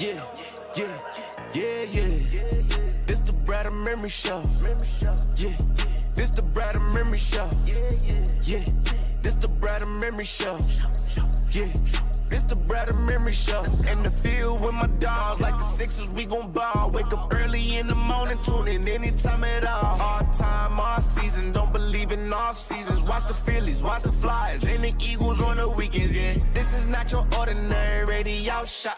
Yeah, yeah, yeah, yeah. This the Brad and Memory Show. Yeah, this the Brad and Memory Show. Yeah, this the Brad and Memory Show. Yeah, this the Brad and Memory Show. In the field with my dogs, like the Sixers, we gon' ball. Wake up early in the morning, tune in anytime at all. Hard time, all season, don't believe in off seasons. Watch the Phillies, watch the Flyers, and the Eagles on the weekends, yeah. This is not your ordinary radio show.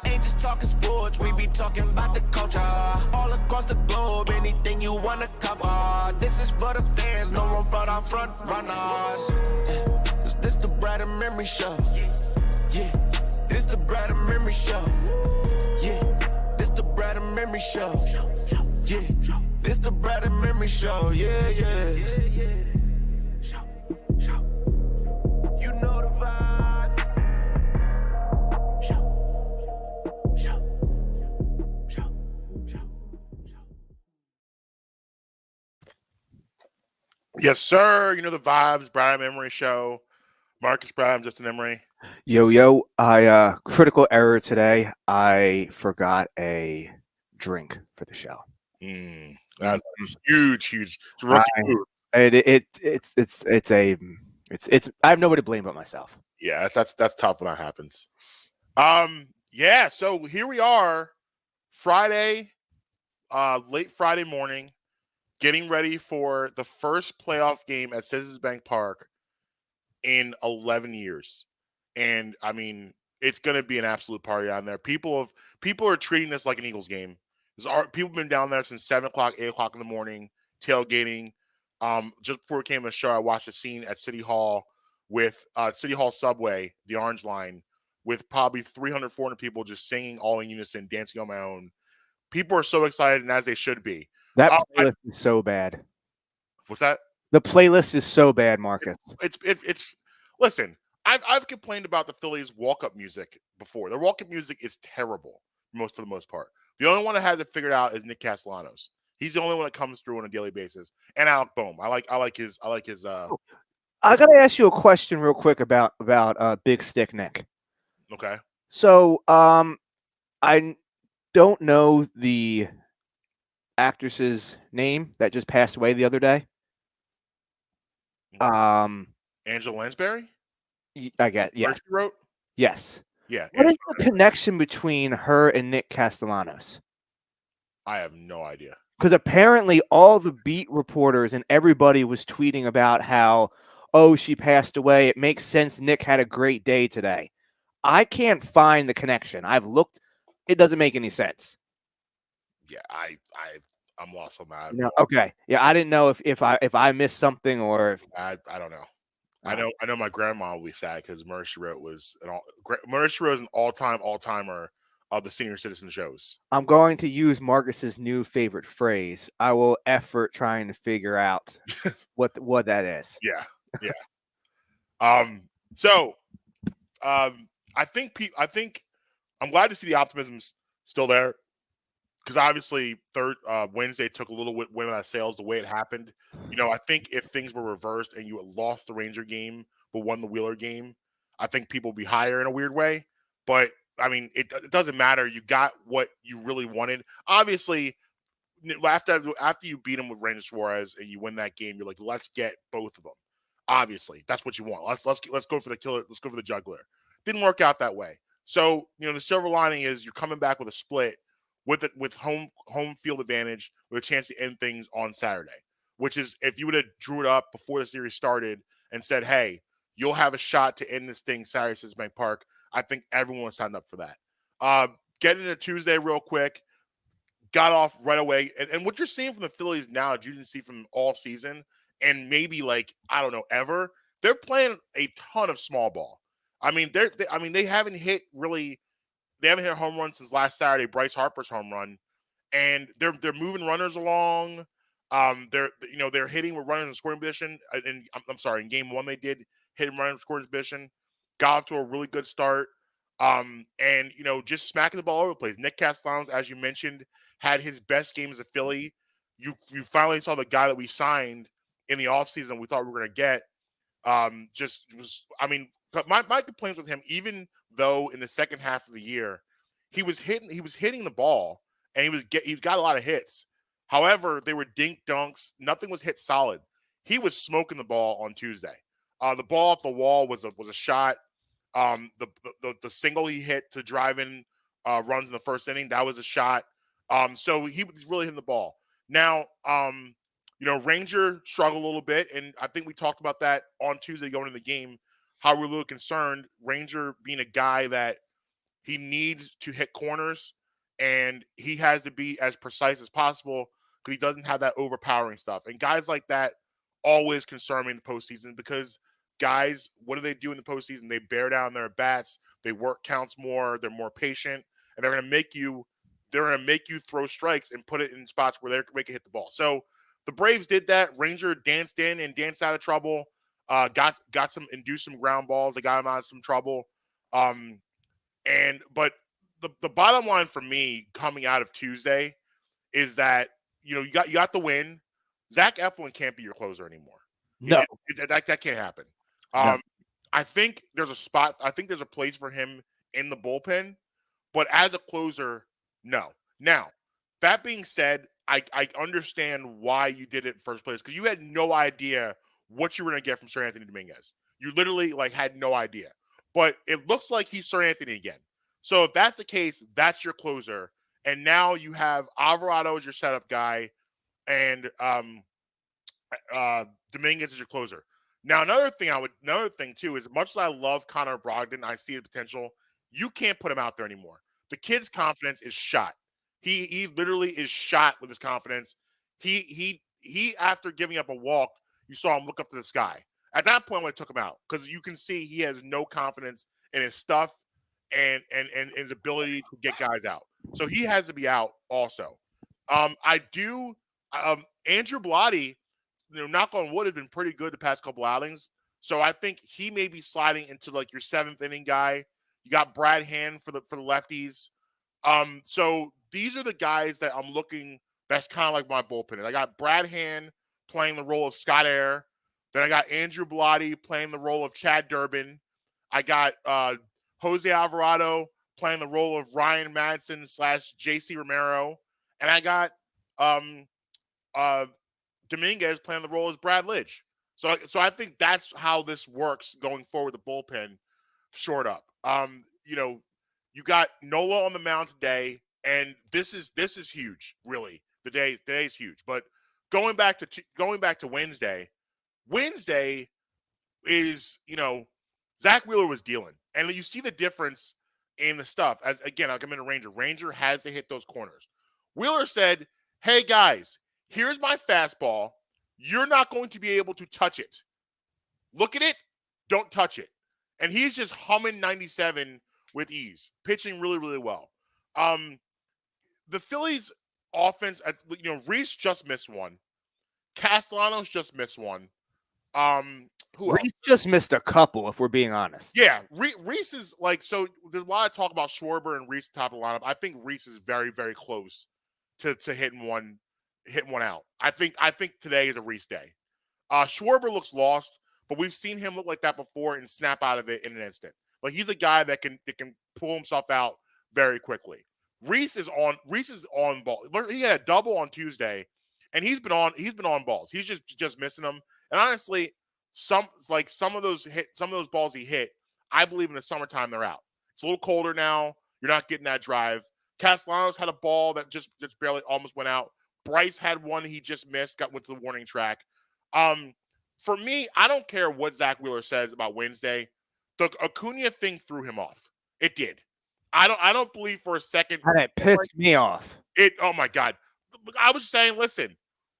Ain't just talking sports, we be talking about the culture. All across the globe, anything you wanna cover. This is for the fans, no room for our front runners. This the Brad and Memory Show. Yeah, this the Brad and Memory Show. Yeah, this the Brad and Memory Show. Yeah, this the Brad and Memory Show. Yeah, yeah. You know the vibes. Yes, sir. You know the vibes. Brad and Memory Show. Marques, Brad, Justin, Emery. Yo, I critical error today. I forgot a drink for the show. That's huge. It's a rookie move. It's I have nobody to blame but myself. Yeah, that's tough when that happens. Yeah, so here we are, Friday, late Friday morning, getting ready for the first playoff game at Citizens Bank Park in 11 years. And I mean, it's going to be an absolute party down there. People are treating this like an Eagles game. People have been down there since 7 o'clock, 8 o'clock in the morning, tailgating. Just before we came to the show, I watched a scene at City Hall with City Hall subway, the Orange Line, with probably 300, 400 people just singing all in unison, dancing on my own. People are so excited, and as they should be. That playlist is so bad. What's that? The playlist is so bad, Marcus. It's listen, I've complained about the Phillies walk-up music before. Their walk-up music is terrible for the most part. The only one that has it figured out is Nick Castellanos. He's the only one that comes through on a daily basis. And Alec Boehm. I like his I gotta ask you a question real quick about Big Stick Nick. Okay. So I don't know the actress's name that just passed away the other day. Angela Lansbury? I guess, yes. She wrote? Yes. Yeah. What is the connection between her and Nick Castellanos? I have no idea. Because apparently all the beat reporters and everybody was tweeting about how, oh, she passed away. It makes sense. Nick had a great day today. I can't find the connection. I've looked. It doesn't make any sense. Yeah, I'm lost on that. No, okay. Yeah, I didn't know if I missed something or if I don't know. I know my grandma will be sad because Murder She Wrote was an all-timer of the senior citizen shows. I'm going to use Marcus's new favorite phrase. I will effort trying to figure out what that is. Yeah. So I think I'm glad to see the optimism's still there. Because obviously, Wednesday took a little wind of that sails the way it happened. You know, I think if things were reversed and you had lost the Ranger game but won the Wheeler game, I think people would be higher in a weird way. But, I mean, it doesn't matter. You got what you really wanted. Obviously, after you beat them with Ranger Suarez and you win that game, you're like, let's get both of them. Obviously, that's what you want. Let's go for the killer. Let's go for the juggler. Didn't work out that way. So, you know, the silver lining is you're coming back with a split. With home field advantage, with a chance to end things on Saturday, which is if you would have drew it up before the series started and said, "Hey, you'll have a shot to end this thing Saturday at Citizens Bank Park," I think everyone signed up for that. Getting into Tuesday real quick, got off right away, and what you're seeing from the Phillies now, that you didn't see from all season, and maybe ever. They're playing a ton of small ball. I mean, they haven't hit really. They haven't hit a home run since last Saturday, Bryce Harper's home run, and they're moving runners along. They're hitting with runners in scoring position. And I'm sorry, in game one they did hit runners in scoring position. Got off to a really good start, and just smacking the ball over the place. Nick Castellanos, as you mentioned, had his best game as a Philly. You finally saw the guy that we signed in the offseason we thought we were going to get. But my complaints with him, even though in the second half of the year he was hitting the ball, and he got a lot of hits. However, they were dink dunks. Nothing was hit solid. He was smoking the ball on Tuesday. The ball off the wall was a shot. The single he hit to drive in runs in the first inning, that was a shot. So he was really hitting the ball. Now, Ranger struggled a little bit, and I think we talked about that on Tuesday going into the game, how we're a little concerned. Ranger being a guy that he needs to hit corners, and he has to be as precise as possible because he doesn't have that overpowering stuff. And guys like that always concern me in the postseason because guys, what do they do in the postseason? They bear down their bats, they work counts more, they're more patient, and they're going to make you throw strikes and put it in spots where they can hit the ball. So the Braves did that. Ranger danced in and danced out of trouble. Got some induced some ground balls. They got him out of some trouble. But the bottom line for me coming out of Tuesday is that you got the win. Zach Eflin can't be your closer anymore. No, that can't happen. No. I think there's a spot. I think there's a place for him in the bullpen, but as a closer, no. Now, that being said, I understand why you did it in first place because you had no idea what you were going to get from Sir Anthony Dominguez. You literally had no idea. But it looks like he's Sir Anthony again. So if that's the case, that's your closer. And now you have Alvarado as your setup guy, and Dominguez is your closer. Now, another thing too is, much as I love Connor Brogdon, I see the potential. You can't put him out there anymore. The kid's confidence is shot. He literally is shot with his confidence. He after giving up a walk, you saw him look up to the sky. At that point, when I took him out, because you can see he has no confidence in his stuff and his ability to get guys out. So he has to be out also. Andrew Blotti, knock on wood, has been pretty good the past couple outings. So I think he may be sliding into your seventh inning guy. You got Brad Hand for the lefties. So these are the guys that I'm looking. That's kind of like my bullpen. And I got Brad Hand playing the role of Scott Air. Then I got Andrew Blotti playing the role of Chad Durbin. I got Jose Alvarado playing the role of Ryan Madsen / JC Romero. And I got Dominguez playing the role as Brad Lidge. So I think that's how this works going forward, the bullpen short up. You got Nola on the mound today, and this is huge, really. Today's huge. But going back to Wednesday is, Zach Wheeler was dealing. And you see the difference in the stuff. As again, I'll come into Ranger. Ranger has to hit those corners. Wheeler said, "Hey guys, here's my fastball. You're not going to be able to touch it. Look at it, don't touch it." And he's just humming 97 with ease, pitching really, really well. The Phillies offense, Reese just missed one. Castellanos just missed one. Reese just missed a couple, if we're being honest. Yeah, Reese is so there's a lot of talk about Schwarber and Reese top of the lineup. I think Reese is very, very close to hitting one out. I think today is a Reese day. Schwarber looks lost, but we've seen him look like that before and snap out of it in an instant. He's a guy that can pull himself out very quickly. Reese is on ball. He had a double on Tuesday, and he's been on balls. He's just missing them. And honestly, some of those balls he hit, I believe in the summertime they're out. It's a little colder now. You're not getting that drive. Castellanos had a ball that just barely almost went out. Bryce had one he just missed, went to the warning track. For me, I don't care what Zach Wheeler says about Wednesday. The Acuna thing threw him off. It did. I don't believe for a second. And it pissed me off. Oh my God. I was saying, listen,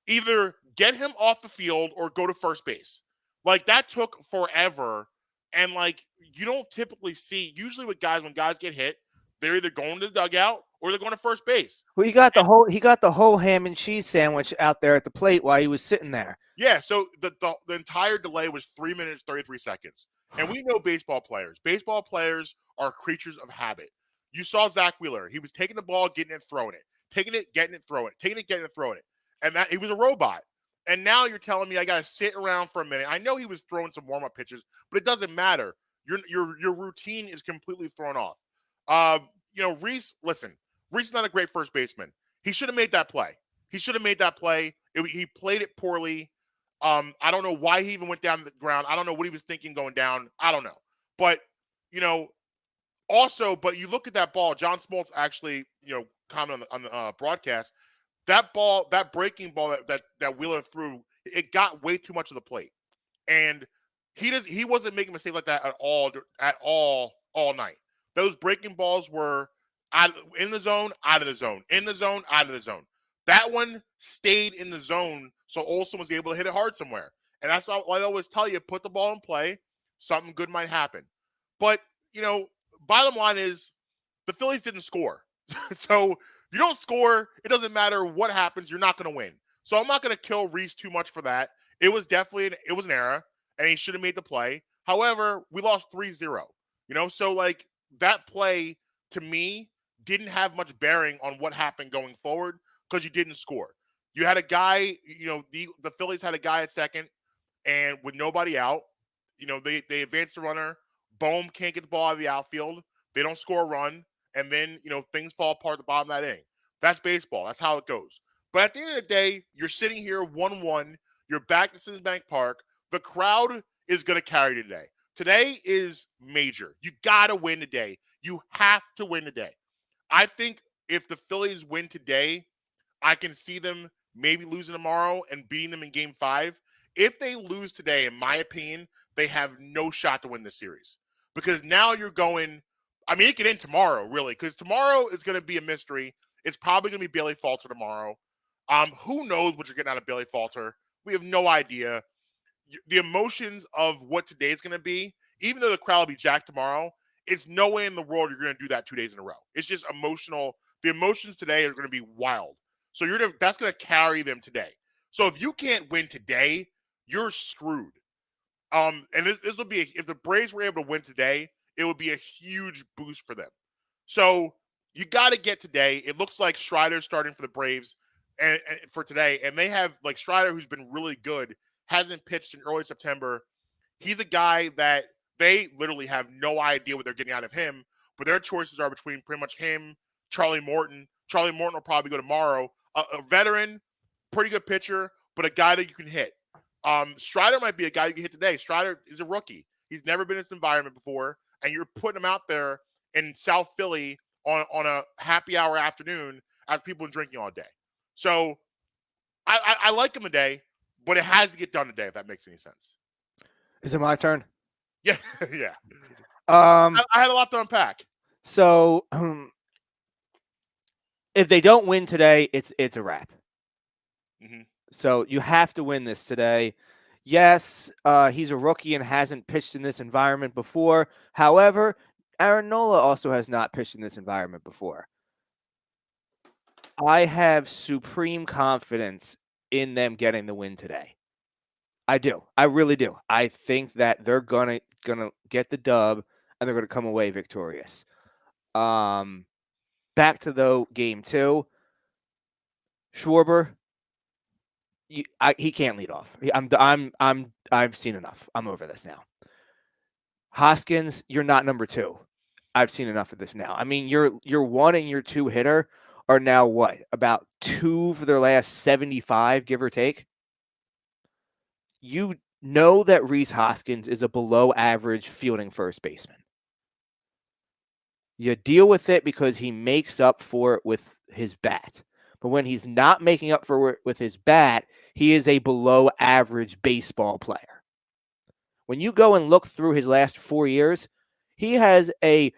either get him off the field or go to first base. That took forever. And you don't typically see, usually with guys, when guys get hit, they're either going to the dugout or they're going to first base. Well, he got the whole ham and cheese sandwich out there at the plate while he was sitting there. Yeah, so the entire delay was 3 minutes, 33 seconds. And we know baseball players. Baseball players are creatures of habit. You saw Zach Wheeler. He was taking the ball, getting it, throwing it. Taking it, getting it, throwing it. Taking it, getting it, throwing it. And that he was a robot. And now you're telling me I got to sit around for a minute. I know he was throwing some warm-up pitches, but it doesn't matter. Your routine is completely thrown off. Reese, listen, Reese is not a great first baseman. He should have made that play. He played it poorly. I don't know why he even went down to the ground. I don't know what he was thinking going down. I don't know. But, also, but you look at that ball, John Smoltz actually, commented on the broadcast, that ball, that breaking ball that Wheeler threw, it got way too much of the plate. And he wasn't making a mistake like that at all night. Those breaking balls were in the zone, out of the zone, in the zone, out of the zone. That one stayed in the zone, so Olsen was able to hit it hard somewhere. And that's why I always tell you, put the ball in play, something good might happen. But, bottom line is the Phillies didn't score. So you don't score, it doesn't matter what happens, you're not going to win. So I'm not going to kill Reese too much for that. It was definitely an error, and he should have made the play. However, we lost 3-0. So like that play to me didn't have much bearing on what happened going forward because you didn't score. You had a guy, the Phillies had a guy at second, and with nobody out, they advanced the runner. Bohm can't get the ball out of the outfield. They don't score a run, and then things fall apart at the bottom of that inning. That's baseball. That's how it goes. But at the end of the day, you're sitting here 1-1. You're back to Citizens Bank Park. The crowd is going to carry today. Today is major. You got to win today. You have to win today. I think if the Phillies win today, I can see them maybe losing tomorrow and beating them in Game 5. If they lose today, in my opinion, they have no shot to win this series. Because now you're going, it could end tomorrow, really, because tomorrow is going to be a mystery. It's probably going to be Bailey Falter tomorrow. Who knows what you're getting out of Bailey Falter? We have no idea. The emotions of what today is going to be, even though the crowd will be jacked tomorrow, it's no way in the world you're going to do that 2 days in a row. It's just emotional. The emotions today are going to be wild. So that's going to carry them today. So if you can't win today, you're screwed. And this will be, if the Braves were able to win today, it would be a huge boost for them. So you got to get today. It looks like Strider's starting for the Braves and for today. And they have like Strider, who's been really good, hasn't pitched in early September. He's a guy that they literally have no idea what they're getting out of him, but their choices are between pretty much him, Charlie Morton. Charlie Morton will probably go tomorrow. A veteran, pretty good pitcher, but a guy that you can hit. Strider might be a guy you can hit today. Strider is a rookie. He's never been in this environment before, and you're putting him out there in South Philly on a happy hour afternoon as people are drinking all day. So I like him today, but it has to get done today, if that makes any sense. Is it my turn? Yeah, yeah. I had a lot to unpack. So if they don't win today, it's a wrap. Mm-hmm. So you have to win this today. Yes, he's a rookie and hasn't pitched in this environment before. However, Aaron Nola also has not pitched in this environment before. I have supreme confidence in them getting the win today. I do. I really do. I think that they're gonna get the dub and they're gonna come away victorious. Back to game 2. Schwarber, he can't lead off. I've seen enough. I'm over this now. Hoskins, you're not number 2. I've seen enough of this now. Your 1 and your 2 hitter are now what? About 2 for their last 75, give or take. You know that Rhys Hoskins is a below average fielding first baseman. You deal with it because he makes up for it with his bat. But when he's not making up for it with his bat, he is a below average baseball player. When you go and look through his last 4 years, he has a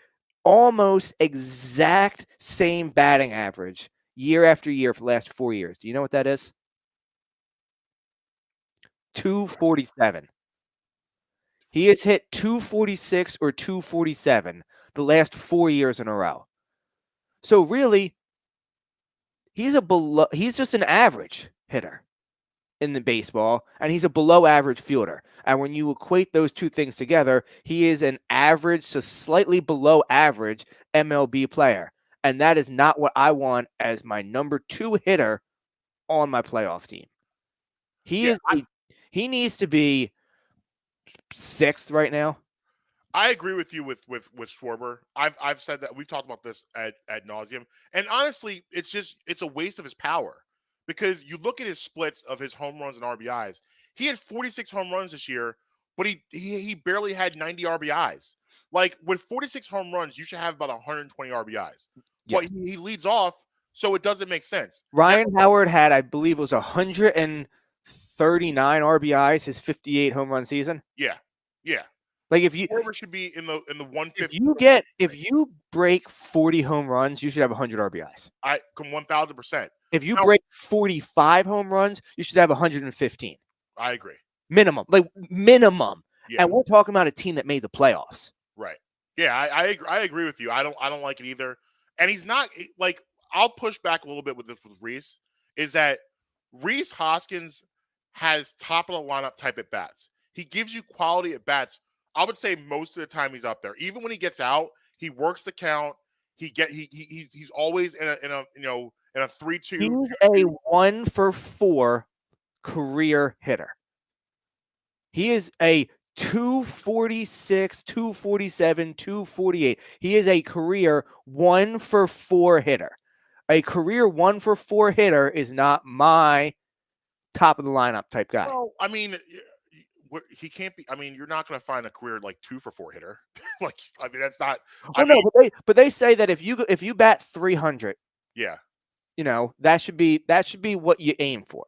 almost exact same batting average year after year for the last 4 years. Do you know what that is? 247. He has hit 246 or 247 the last 4 years in a row. So really, he's just an average hitter in the baseball, and he's a below average fielder. And when you equate those two things together, he is an average to slightly below average MLB player. And that is not what I want as my number 2 hitter on my playoff team. He needs to be 6th right now. I agree with you with Schwarber. I've said that, we've talked about this at nauseum, and honestly, it's a waste of his power, because you look at his splits of his home runs and RBIs. He had 46 home runs this year, but he barely had 90 RBIs. Like, with 46 home runs, you should have about 120 RBIs. But Yes. he leads off, so it doesn't make sense. Ryan Howard had, I believe, it was 139 RBIs his 58 home run season. Yeah. Like, if you Schwarber should be in the 150. if you break 40 home runs, you should have 100 RBIs. I come 1,000%. If you break 45 home runs, you should have 115 I agree. minimum. Like, minimum. Yeah. And we're talking about a team that made the playoffs. Right. Yeah, I agree with you. I don't like it either. And he's not, like, I'll push back a little bit with this with Rhys, is that Rhys Hoskins has top of the lineup type at bats. He gives you quality at bats. I would say most of the time he's up there. Even when he gets out, he works the count. He's always in a 3-2. He's a 1-for-4 career hitter. He is a 246, 247, 248. He is a career 1-for-4 hitter. A career 1-for-4 hitter is not my top of the lineup type guy. Well, I mean, he can't be. I mean, you're not going to find a career like 2-for-4 hitter. Like, I mean, that's not. But they say that if you bat 300, yeah, that should be what you aim for.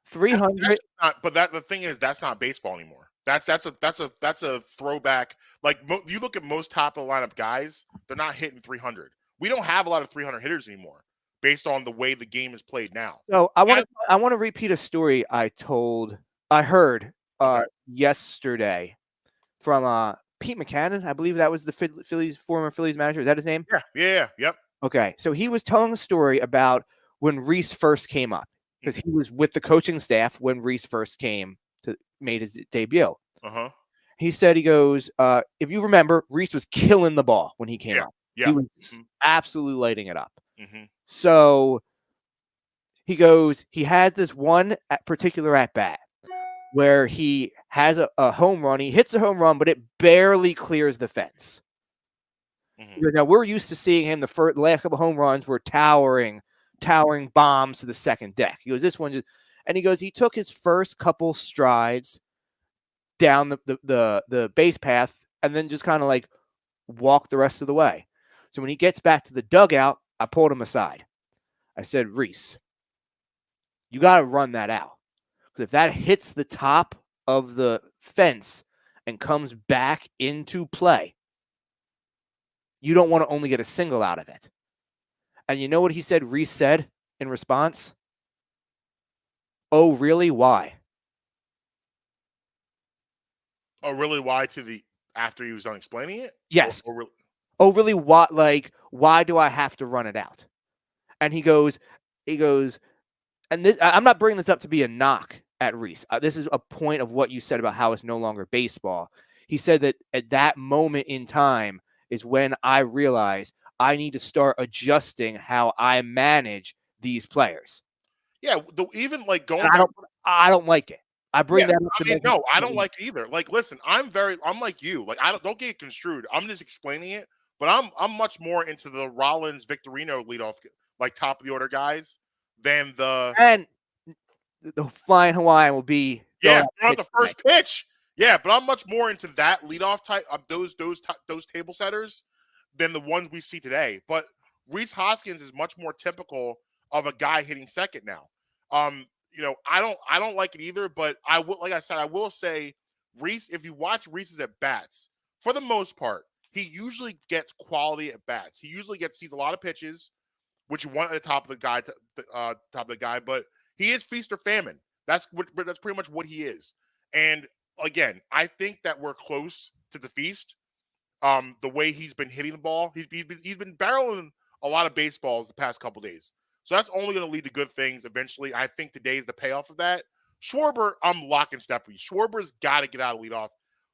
300. But the thing is, that's not baseball anymore. That's a throwback. Like, you look at most top of the lineup guys, they're not hitting 300. We don't have a lot of 300 hitters anymore, based on the way the game is played now. So I want to repeat a story I heard yesterday from Pete Mackanin. I believe that was the former Phillies manager. Is that his name? Yeah. Yep. Okay, so he was telling a story about when Rhys first came up, because he was with the coaching staff when Rhys first made his debut. He said, he goes, if you remember, Rhys was killing the ball when he came up. Yeah. He was absolutely lighting it up. Mm-hmm. So he goes, he had this one particular at bat where he has a home run. He hits a home run, but it barely clears the fence. Mm-hmm. Now, we're used to seeing him, the last couple home runs were towering bombs to the second deck. He goes, this one he took his first couple strides down the base path and then just kind of like walked the rest of the way. So when he gets back to the dugout, I pulled him aside. I said, Rhys, you got to run that out. Because if that hits the top of the fence and comes back into play, you don't want to only get a single out of it. And you know what he said? Rhys said in response? Oh, really? Why? Oh, really? Why? After he was done explaining it? Yes. Or really? Oh, really? What? Like, why do I have to run it out? And he goes, and this, I'm not bringing this up to be a knock at Rhys. This is a point of what you said about how it's no longer baseball. He said that at that moment in time is when I realized I need to start adjusting how I manage these players. Yeah, even like going. I don't like it. I bring that up. No, I don't like it either. Like, listen, I'm like you. Like, don't get construed. I'm just explaining it. But I'm much more into the Rollins Victorino leadoff, like top of the order guys, than and the Flying Hawaiian will be on the first pitch. Yeah, but I'm much more into that leadoff type of those table setters than the ones we see today. But Rhys Hoskins is much more typical of a guy hitting second now. I don't like it either, but I will say Rhys, if you watch Rhys's at bats, for the most part, he usually gets quality at bats. He usually sees a lot of pitches, which you want at the top of the guy, but he is feast or famine. That's pretty much what he is. And again, I think that we're close to the feast. The way he's been hitting the ball, he's been barreling a lot of baseballs the past couple days. So that's only going to lead to good things eventually. I think today is the payoff of that. Schwarber, I'm lock and step with you. Schwarber's got to get out of leadoff.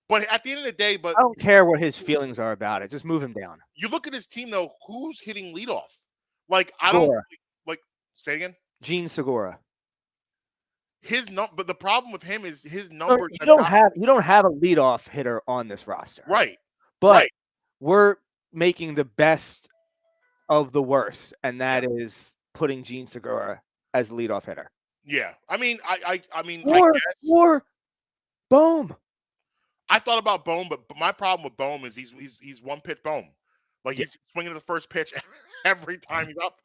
But at the end of the day, I don't care what his feelings are about it. Just move him down. You look at his team, though. Who's hitting leadoff? Like, I don't like. Say again. Gene Segura. But the problem with him is his So numbers. you don't have a leadoff hitter on this roster, Right. but we're making the best of the worst, and that is putting Gene Segura as leadoff hitter. Yeah, I mean, I mean, Or I guess Bohm. I thought about Bohm, but my problem with Bohm is he's one pitch Bohm. Like he's swinging the first pitch every time he's up.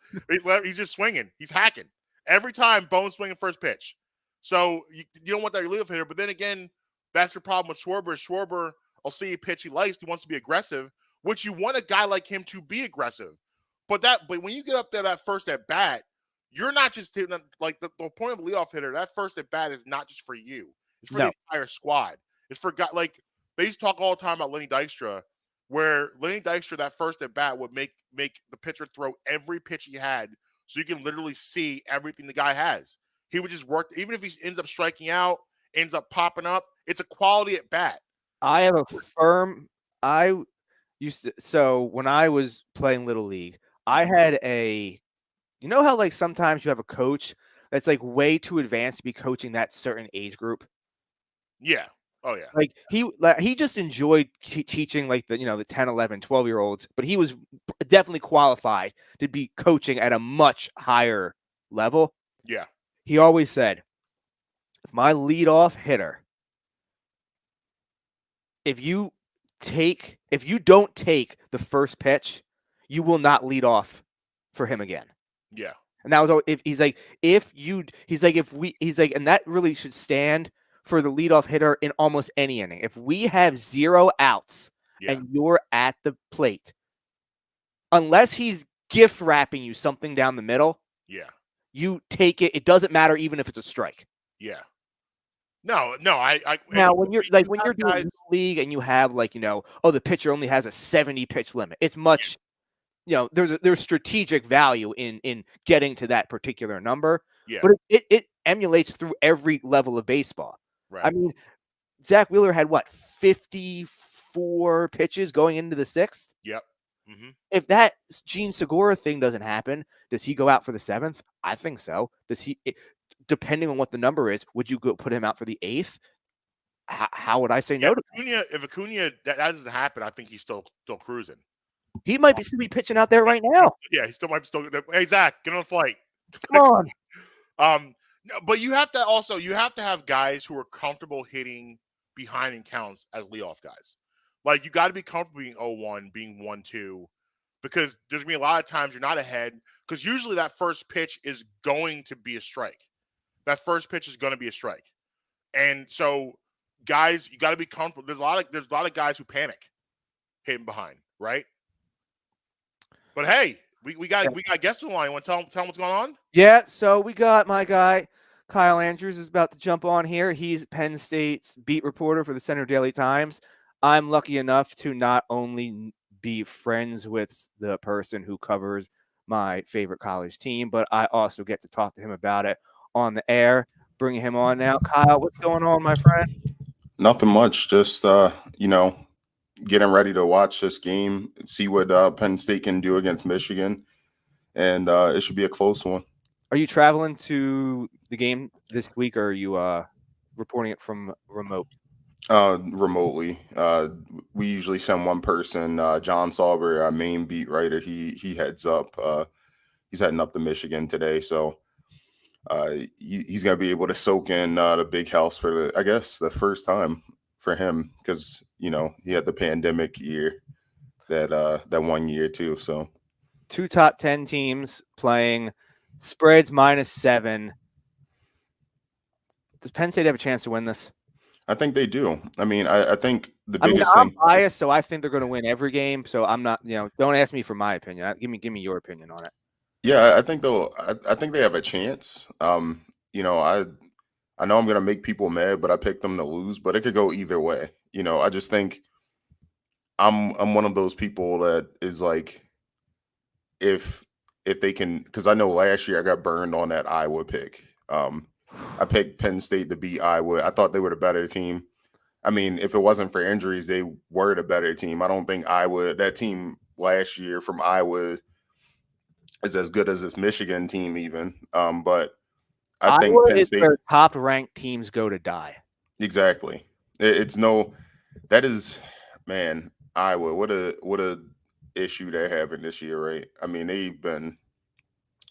He's just swinging. He's hacking every time. Bohm's swinging first pitch. So you don't want that leadoff hitter. But then again, that's your problem with Schwarber. Schwarber will see a pitch he likes. He wants to be aggressive, which you want a guy like him to be aggressive. But when you get up there that first at bat, you're not just hitting like the point of a leadoff hitter. That first at bat is not just for you. It's for the entire squad. It's for guys like they used to talk all the time about Lenny Dykstra, where Lenny Dykstra that first at bat would make the pitcher throw every pitch he had, so you can literally see everything the guy has. He would just work, even if he ends up striking out, ends up popping up. It's a quality at bat. I have a firm. So when I was playing Little League, I had you know how like sometimes you have a coach that's like way too advanced to be coaching that certain age group. Yeah. Oh yeah. Like he just enjoyed teaching like the 10, 11, 12-year-olds, but he was definitely qualified to be coaching at a much higher level. Yeah. He always said, if my leadoff hitter, if you don't take the first pitch, you will not lead off for him again. Yeah. And that was he's like, and that really should stand for the leadoff hitter in almost any inning. If we have 0 outs and you're at the plate, unless he's gift wrapping you something down the middle, you take it. It doesn't matter even if it's a strike. Yeah. No. Now when you're doing league and you have the pitcher only has a 70 pitch limit, it's much. There's strategic value in getting to that particular number, but it emulates through every level of baseball. Right. I mean, Zach Wheeler had 54 pitches going into the 6th. Yep. Mm-hmm. If that Gene Segura thing doesn't happen, does he go out for the 7th? I think so. Does he? Depending on what the number is, would you go put him out for the 8th? How would I say no to Acuna? If Acuna that doesn't happen, I think he's still cruising. He might still be pitching out there right now. Yeah, he might still. Hey, Zach, get on the flight. Come on. But you have to have guys who are comfortable hitting behind in counts as leadoff guys. Like you got to be comfortable being 0-1, being 1-2, because there's gonna be a lot of times you're not ahead. Because usually that first pitch is going to be a strike. That first pitch is going to be a strike, and so guys, you got to be comfortable. There's a lot of guys who panic hitting behind, right? But hey, we got guests on the line. You want to tell them what's going on? Yeah, so we got my guy Kyle Andrews is about to jump on here. He's Penn State's beat reporter for the Center Daily Times. I'm lucky enough to not only be friends with the person who covers my favorite college team, but I also get to talk to him about it on the air. Bringing him on now. Kyle, what's going on, my friend? Nothing much. Just getting ready to watch this game, see what Penn State can do against Michigan, and it should be a close one. Are you traveling to the game this week, or are you reporting it from remote? Remotely. We usually send one person, John Sauber, our main beat writer. He heads up. He's heading up to Michigan today, so he's gonna be able to soak in the big house for the first time for him, because he had the pandemic year that 1 year too. So 2 top 10 teams playing, spreads -7. Does Penn State have a chance to win this? I think they do. I mean, I think the biggest I'm thing. biased, so I think they're going to win every game. So I'm not. Don't ask me for my opinion. Give me your opinion on it. Yeah, I think though. I think they have a chance. I know I'm going to make people mad, but I picked them to lose. But it could go either way. I just think I'm one of those people that is like, if they can, because I know last year I got burned on that Iowa pick. I picked Penn State to beat Iowa. I thought they were the better team. I mean, if it wasn't for injuries, they were the better team. I don't think that team last year from Iowa is as good as this Michigan team even. But I think Iowa Penn is State where top-ranked teams go to die. exactly. It's no that is man Iowa. What a issue they're having this year, right? I mean they've been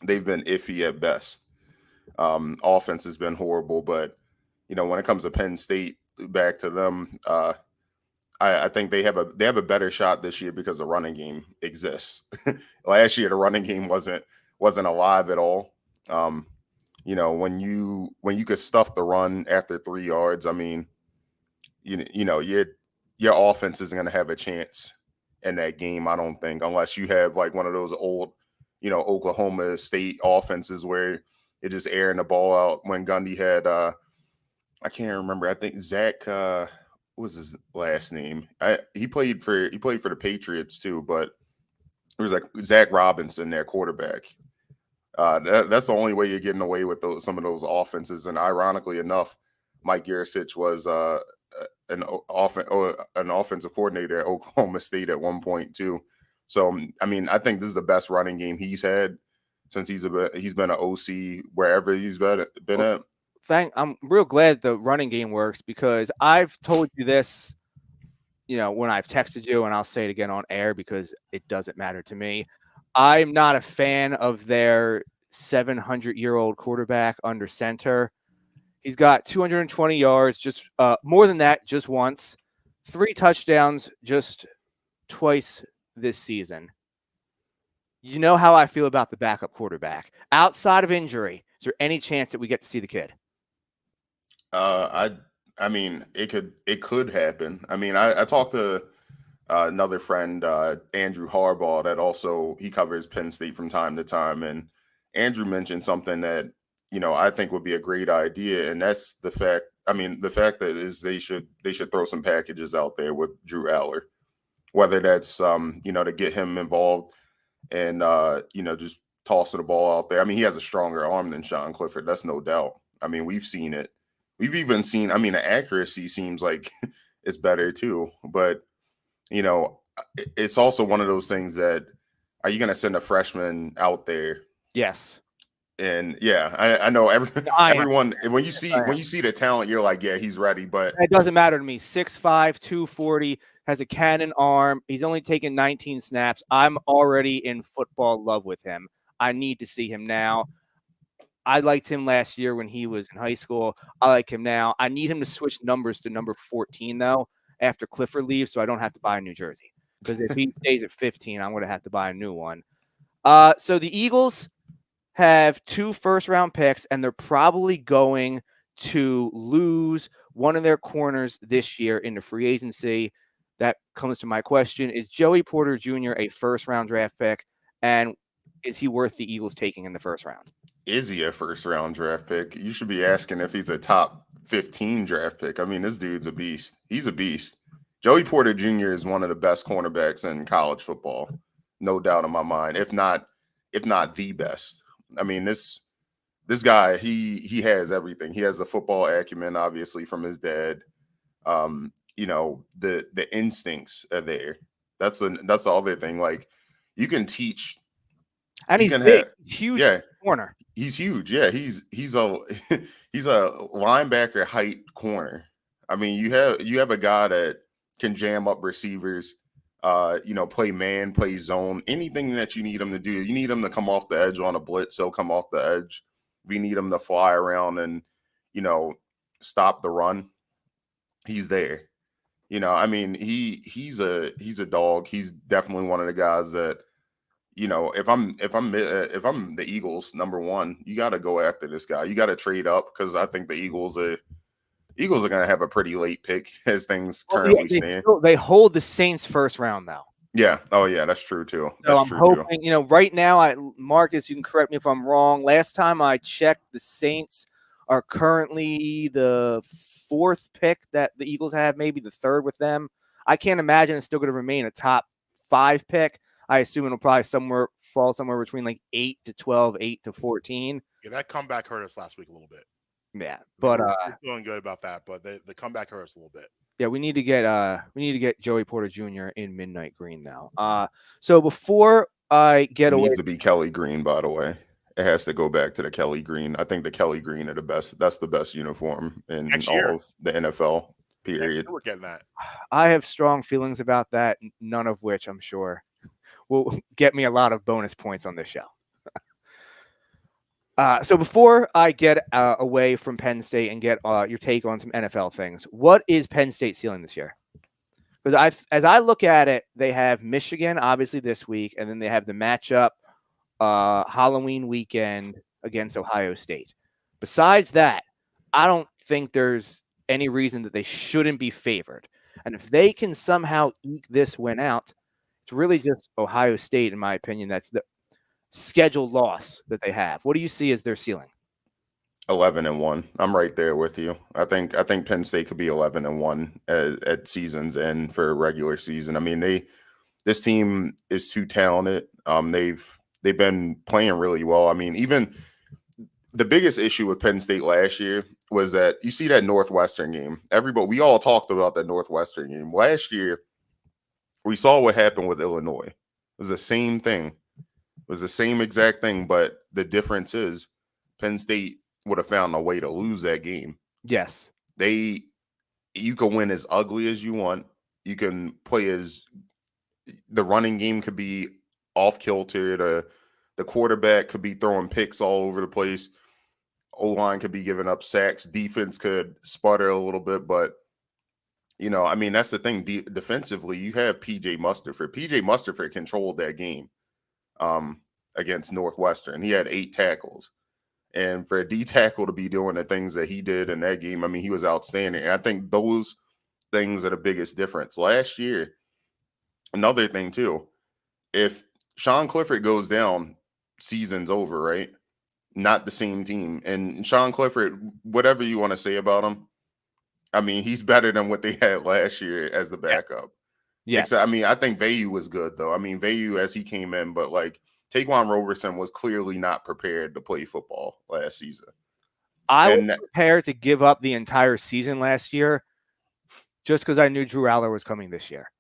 iffy at best. Offense has been horrible, but when it comes to Penn State, back to them. I think they have a better shot this year because the running game exists. Last year the running game wasn't alive at all. When you could stuff the run after 3 yards, I mean, your offense isn't going to have a chance in that game, I don't think, unless you have like one of those old, Oklahoma State offenses where you're just airing the ball out. When Gundy had, I can't remember. I think Zach, what was his last name? He played for the Patriots too, but it was like Zach Robinson, their quarterback. That's the only way you're getting away with some of those offenses. And ironically enough, Mike Yurcich was an offensive coordinator at Oklahoma State at one point too. So I mean, I think this is the best running game he's had since he's been an OC wherever he's been at. I'm real glad the running game works because I've told you this, when I've texted you, and I'll say it again on air because it doesn't matter to me. I'm not a fan of their 700-year-old quarterback under center. He's got 220 yards, just more than that, just once, 3 touchdowns, just twice this season. You know how I feel about the backup quarterback. Outside of injury, is there any chance that we get to see the kid? I mean, it could happen. I mean, I talked to another friend, Andrew Harbaugh, that also he covers Penn State from time to time, and Andrew mentioned something that I think would be a great idea, and that's the fact. I mean, the fact that is they should throw some packages out there with Drew Aller, whether that's to get him involved and just tossing the ball out there. I mean, he has a stronger arm than Sean Clifford. That's no doubt. I mean, we've seen it. We've even seen. I mean, the accuracy seems like it's better too, but it's also one of those things that are you going to send a freshman out there? Yes. And yeah, I know everyone when you see the talent, you're like, yeah, he's ready. But it doesn't matter to me. 6'5", 240, has a cannon arm. He's only taken 19 snaps. I'm already in football love with him. I need to see him now. I liked him last year when he was in high school. I like him now. I need him to switch numbers to number 14 though after Clifford leaves, so I don't have to buy a new jersey. Because if he stays at 15, I'm going to have to buy a new one. So the Eagles have 2 first-round picks, and they're probably going to lose one of their corners this year in the free agency. That comes to my question. Is Joey Porter Jr. a first-round draft pick, and is he worth the Eagles taking in the first round? Is he a first-round draft pick? You should be asking if he's a top 15 draft pick. I mean, this dude's a beast. He's a beast. Joey Porter Jr. is one of the best cornerbacks in college football, no doubt in my mind, if not the best. I mean, this guy, he has everything. He has the football acumen, obviously, from his dad. The instincts are there. That's the other thing. Like, you can teach, and he's big, huge corner. He's huge. Yeah, he's a he's a linebacker height corner. I mean, you have a guy that can jam up receivers. Play man, play zone, anything that you need him to do. You need him to come off the edge on a blitz, so come off the edge. We need him to fly around and, stop the run. He's there. I mean, he's a dog. He's definitely one of the guys that, if I'm the Eagles, number one, you got to go after this guy. You got to trade up because I think the Eagles are going to have a pretty late pick as things currently stand. They hold the Saints first round now. Yeah. Oh, yeah. That's true too. So I'm hoping, right now, Marcus, you can correct me if I'm wrong. Last time I checked, the Saints are currently the 4th pick that the Eagles have, maybe the 3rd with them. I can't imagine it's still going to remain a top 5 pick. I assume it'll probably fall somewhere between like 8 to 12, 8 to 14. Yeah, that comeback hurt us last week a little bit. Yeah, but we're feeling good about that. But the comeback hurt us a little bit. Yeah, we need to get Joey Porter Jr. in midnight green now. So before I get away, needs to be Kelly Green, by the way, it has to go back to the Kelly green. I think the Kelly green are the best. That's the best uniform in Next all year. of the NFL. Next Period. year we're getting that. I have strong feelings about that, none of which I'm sure will get me a lot of bonus points on this show. So before I get away from Penn State and get your take on some NFL things, what is Penn State ceiling this year? Because as I look at it, they have Michigan obviously this week, and then they have the matchup Halloween weekend against Ohio State. Besides that, I don't think there's any reason that they shouldn't be favored. And if they can somehow eke this win out, it's really just Ohio State, in my opinion. That's the scheduled loss that they have. What do you see as their ceiling? 11-1. I'm right there with you. I think Penn State could be 11-1 at season's end for a regular season. I mean, this team is too talented. They've been playing really well. I mean, even the biggest issue with Penn State last year was that you see that Northwestern game. We all talked about that Northwestern game. Last year, we saw what happened with Illinois. It was the same thing. It was the same exact thing, but the difference is Penn State would have found a way to lose that game. Yes. You can win as ugly as you want. You can play the running game could be off kilter. The quarterback could be throwing picks all over the place. O-line could be giving up sacks. Defense could sputter a little bit, but I mean, that's the thing. Defensively, you have P.J. Mustipher. P.J. Mustipher controlled that game against Northwestern. He had 8 tackles. And for a D tackle to be doing the things that he did in that game, I mean, he was outstanding. And I think those things are the biggest difference. Last year, another thing too, if Sean Clifford goes down, season's over, right? Not the same team. And Sean Clifford, whatever you want to say about him, I mean, he's better than what they had last year as the backup. Yeah. I mean, I think Vayu was good, though. I mean, Vayu as he came in, but Taquan Roberson was clearly not prepared to play football last season. I was prepared to give up the entire season last year just because I knew Drew Aller was coming this year.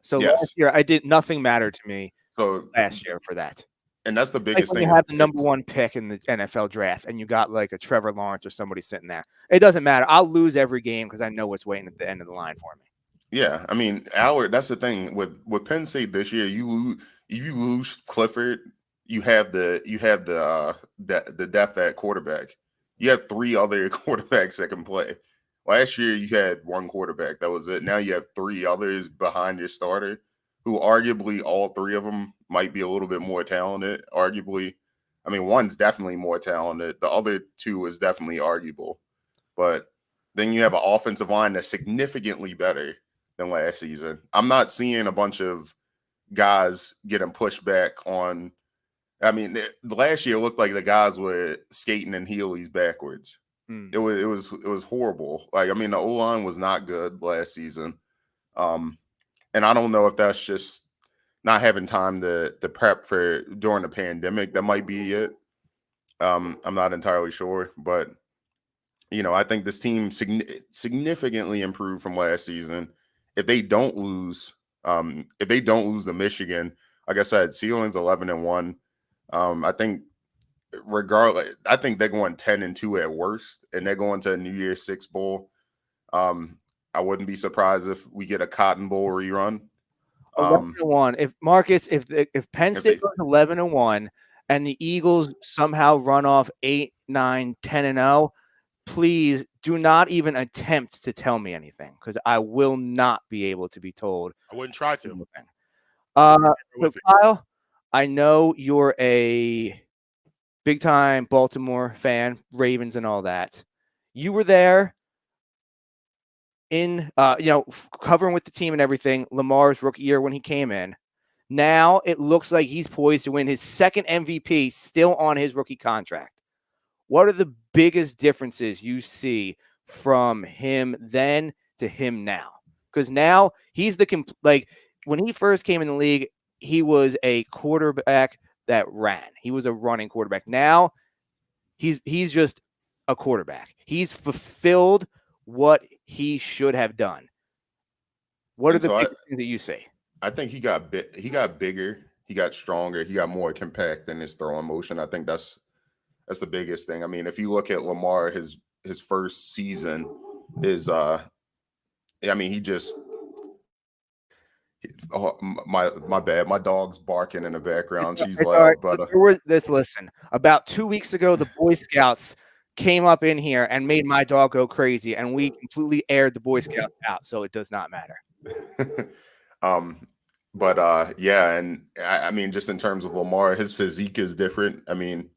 So last year, nothing mattered to me last year for that. And that's the biggest thing. You have the number 1 pick in the NFL draft and you got like a Trevor Lawrence or somebody sitting there. It doesn't matter. I'll lose every game because I know what's waiting at the end of the line for me. Yeah, I mean, that's the thing with Penn State this year. You lose Clifford, you have the depth at quarterback. You have 3 other quarterbacks that can play. Last year you had 1 quarterback. That was it. Now you have 3 others behind your starter, who arguably all 3 of them might be a little bit more talented. Arguably, I mean, one's definitely more talented. The other 2 is definitely arguable. But then you have an offensive line that's significantly better than last season. I'm not seeing a bunch of guys getting pushed back on. I mean, last year it looked like the guys were skating in Heelys backwards. It was horrible. I mean, the O-line was not good last season. And I don't know if that's just not having time to prep for during the pandemic. That might be it. I'm not entirely sure, but I think this team significantly improved from last season. If they don't lose to Michigan, like I said, ceiling's 11-1. I think regardless, I think they're going 10-2 at worst, and they're going to a New Year's Six bowl. I wouldn't be surprised if we get a Cotton Bowl rerun. 11-1. If Marcus, if Penn State goes 11-1, and the Eagles somehow run off 8, 9, 10-0, please do not even attempt to tell me anything because I will not be able to be told. I wouldn't try to. So Kyle, I know you're a big-time Baltimore fan, Ravens and all that. You were there in, covering with the team and everything, Lamar's rookie year when he came in. Now it looks like he's poised to win his 2nd MVP still on his rookie contract. What are the biggest differences you see from him then to him now? Because now he's when he first came in the league, he was a quarterback that ran. He was a running quarterback. Now he's just a quarterback. He's fulfilled what he should have done. What are the big things that you see? I think he got bigger, he got stronger, he got more compact in his throwing motion. I think that's That's the biggest thing. I mean, if you look at Lamar, his first season is I mean, my bad. My dog's barking in the background. She's It's all right. loud, but There was this. Listen, about 2 weeks ago, the Boy Scouts came up in here and made my dog go crazy, and we completely aired the Boy Scouts out, so it does not matter. Yeah, and I mean, just in terms of Lamar, his physique is different. I mean,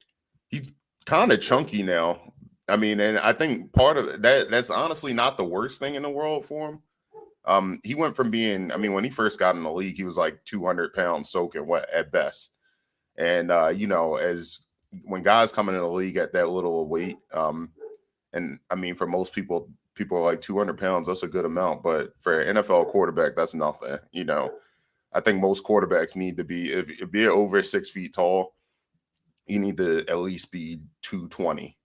he's kind of chunky now. I mean, and I think part of that's honestly not the worst thing in the world for him. He went from being, I mean, when he first got in the league, he was like 200 pounds soaking wet at best. And, as when guys come into the league at that little weight, and I mean, for most people are like 200 pounds, that's a good amount. But for an NFL quarterback, that's nothing. I think most quarterbacks need to be, if you're over 6 feet tall, you need to at least be 220,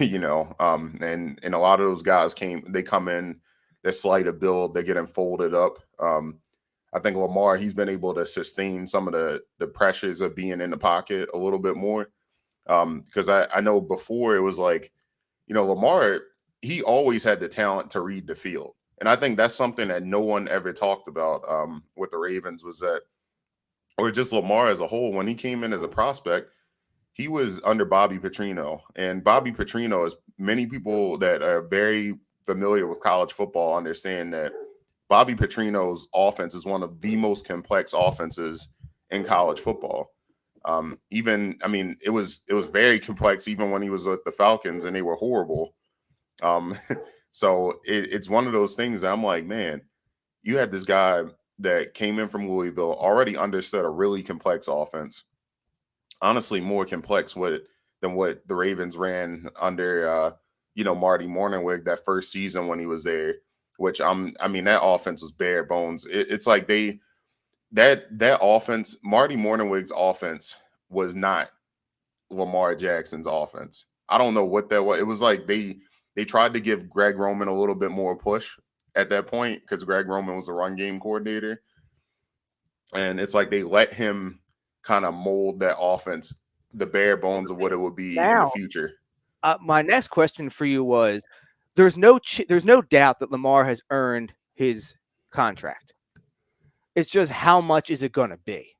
and a lot of those guys come in, they're slight of build, they're getting folded up. I think Lamar, he's been able to sustain some of the pressures of being in the pocket a little bit more. Because I know before it was like, Lamar, he always had the talent to read the field. And I think that's something that no one ever talked about with the Ravens was that, or just Lamar as a whole, when he came in as a prospect, he was under Bobby Petrino. And Bobby Petrino, is many people that are very familiar with college football understand that Bobby Petrino's offense is one of the most complex offenses in college football. It was very complex even when he was with the Falcons and they were horrible. So it's one of those things that I'm like, man, you had this guy that came in from Louisville, already understood a really complex offense. Honestly, more complex than what the Ravens ran under, Marty Mornhinweg that first season when he was there. Which that offense was bare bones. It's like that offense, Marty Mornhinweg's offense was not Lamar Jackson's offense. I don't know what that was. It was like they tried to give Greg Roman a little bit more push at that point because Greg Roman was the run game coordinator. And it's like they let him kind of mold that offense, the bare bones of what it would be in the future. My next question for you was, there's no doubt that Lamar has earned his contract. It's just how much is it going to be?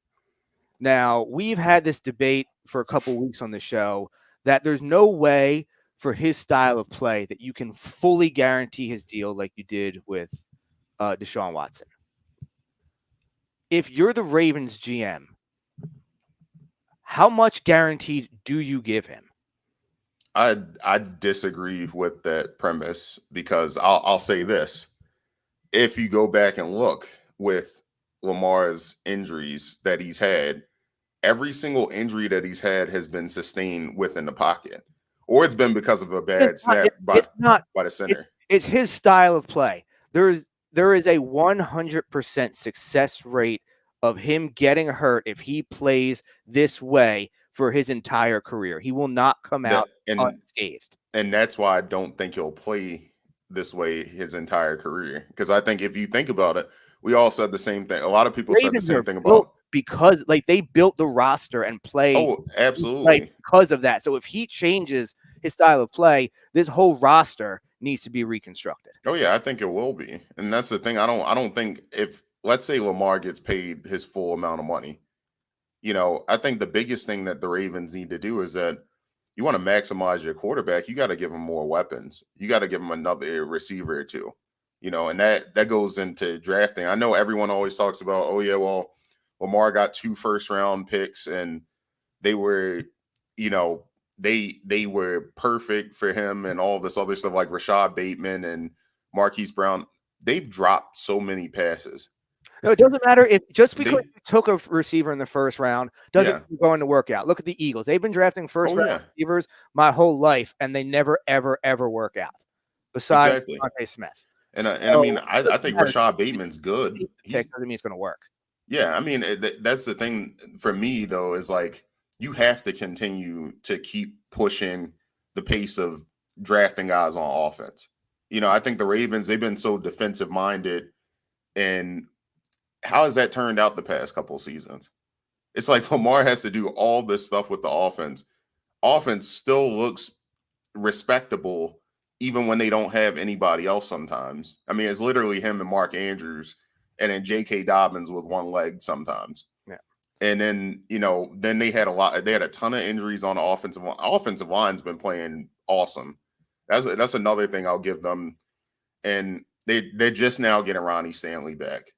Now, we've had this debate for a couple weeks on the show that there's no way for his style of play that you can fully guarantee his deal like you did with Deshaun Watson. If you're the Ravens GM, how much guaranteed do you give him? I disagree with that premise because I'll say this. If you go back and look with Lamar's injuries that he's had, every single injury that he's had has been sustained within the pocket, or it's been because of a bad snap by the center. It's his style of play. There is a 100% success rate of him getting hurt if he plays this way for his entire career. He will not come out unscathed. And that's why I don't think he'll play this way his entire career. Because I think if you think about it, we all said the same thing. A lot of people said the same thing about, because they built the roster and play. Oh, absolutely. Because of that. So if he changes his style of play, this whole roster needs to be reconstructed. Oh yeah, I think it will be. And that's the thing. I don't think, if let's say Lamar gets paid his full amount of money, I think the biggest thing that the Ravens need to do is that you want to maximize your quarterback. You got to give him more weapons. You got to give him another receiver or two, and that goes into drafting. I know everyone always talks about, oh yeah, well, Lamar got 2 first-round picks and they were, they were perfect for him and all this other stuff like Rashad Bateman and Marquise Brown. They've dropped so many passes. No, it doesn't matter if just because you took a receiver in the first round doesn't go into workout. Look at the Eagles. They've been drafting first-round receivers my whole life, and they never, ever, ever work out. Besides Devontae Smith. I think Rashad Bateman's good. Doesn't mean it's going to work. Yeah, I mean, that's the thing for me, though, is like you have to continue to keep pushing the pace of drafting guys on offense. I think the Ravens, they've been so defensive-minded, and how has that turned out the past couple of seasons? It's like Lamar has to do all this stuff with the offense. offense still looks respectable even when they don't have anybody else sometimes. I mean, it's literally him and Mark Andrews and then J.K. Dobbins with one leg sometimes. Yeah. And then, then they had a ton of injuries on the offensive line. Offensive line's been playing awesome. That's another thing I'll give them. And they're just now getting Ronnie Stanley back.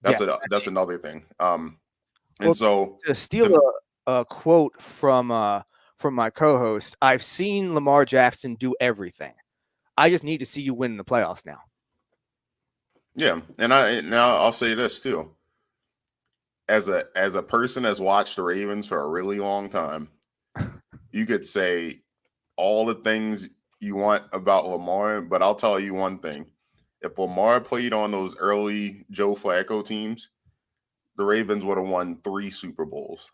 That's another thing. And so to steal a quote from my co-host, I've seen Lamar Jackson do everything. I just need to see you win in the playoffs now. Yeah, and I'll say this too. As a person that's watched the Ravens for a really long time, you could say all the things you want about Lamar, but I'll tell you one thing. If Lamar played on those early Joe Flacco teams, the Ravens would have won 3 Super Bowls.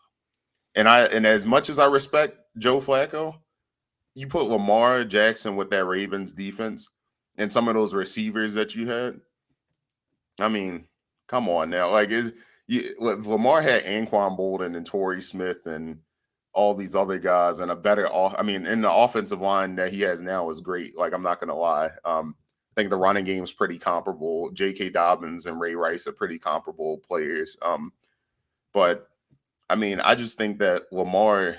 And as much as I respect Joe Flacco, you put Lamar Jackson with that Ravens defense and some of those receivers that you had. I mean, come on now. Like, if Lamar had Anquan Bolden and Torrey Smith and all these other guys and in the offensive line that he has now is great. Like, I'm not going to lie. I think the running game is pretty comparable. J.K. Dobbins and Ray Rice are pretty comparable players. But, I mean, I just think that Lamar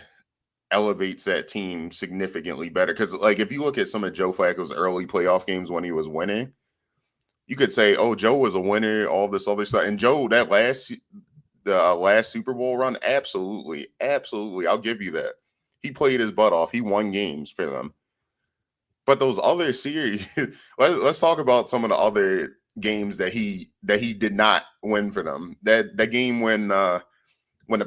elevates that team significantly better. Because, like, if you look at some of Joe Flacco's early playoff games when he was winning, you could say, oh, Joe was a winner, all this other stuff. And Joe, the last Super Bowl run, absolutely. I'll give you that. He played his butt off. He won games for them. But those other series, let's talk about some of the other games that he did not win for them. That game when the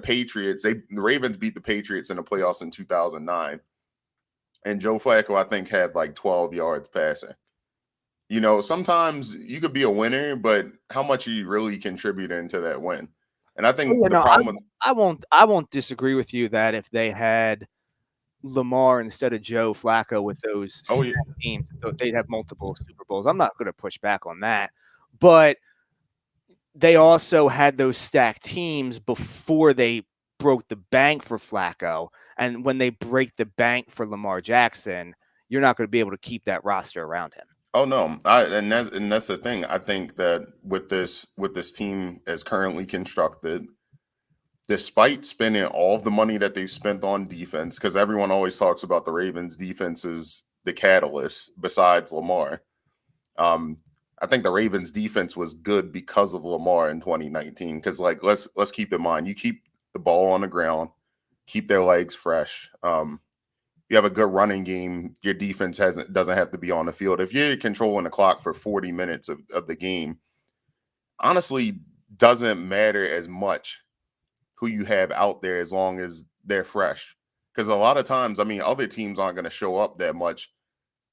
Patriots, the Ravens beat the Patriots in the playoffs in 2009. And Joe Flacco, I think, had like 12 yards passing. Sometimes you could be a winner, but how much are you really contributing to that win? And I think I won't disagree with you that if they had Lamar instead of Joe Flacco with those teams, they'd have multiple Super Bowls. I'm not going to push back on that, but they also had those stacked teams before they broke the bank for Flacco. And when they break the bank for Lamar Jackson, you're not going to be able to keep that roster around him. Oh no, that's the thing. I think that with this team as currently constructed, despite spending all of the money that they've spent on defense, because everyone always talks about the Ravens' defense as the catalyst besides Lamar. I think the Ravens' defense was good because of Lamar in 2019. Because let's keep in mind, you keep the ball on the ground, keep their legs fresh. You have a good running game, your defense doesn't have to be on the field. If you're controlling the clock for 40 minutes of the game, honestly, doesn't matter as much who you have out there as long as they're fresh. Because a lot of times, I mean, other teams aren't going to show up that much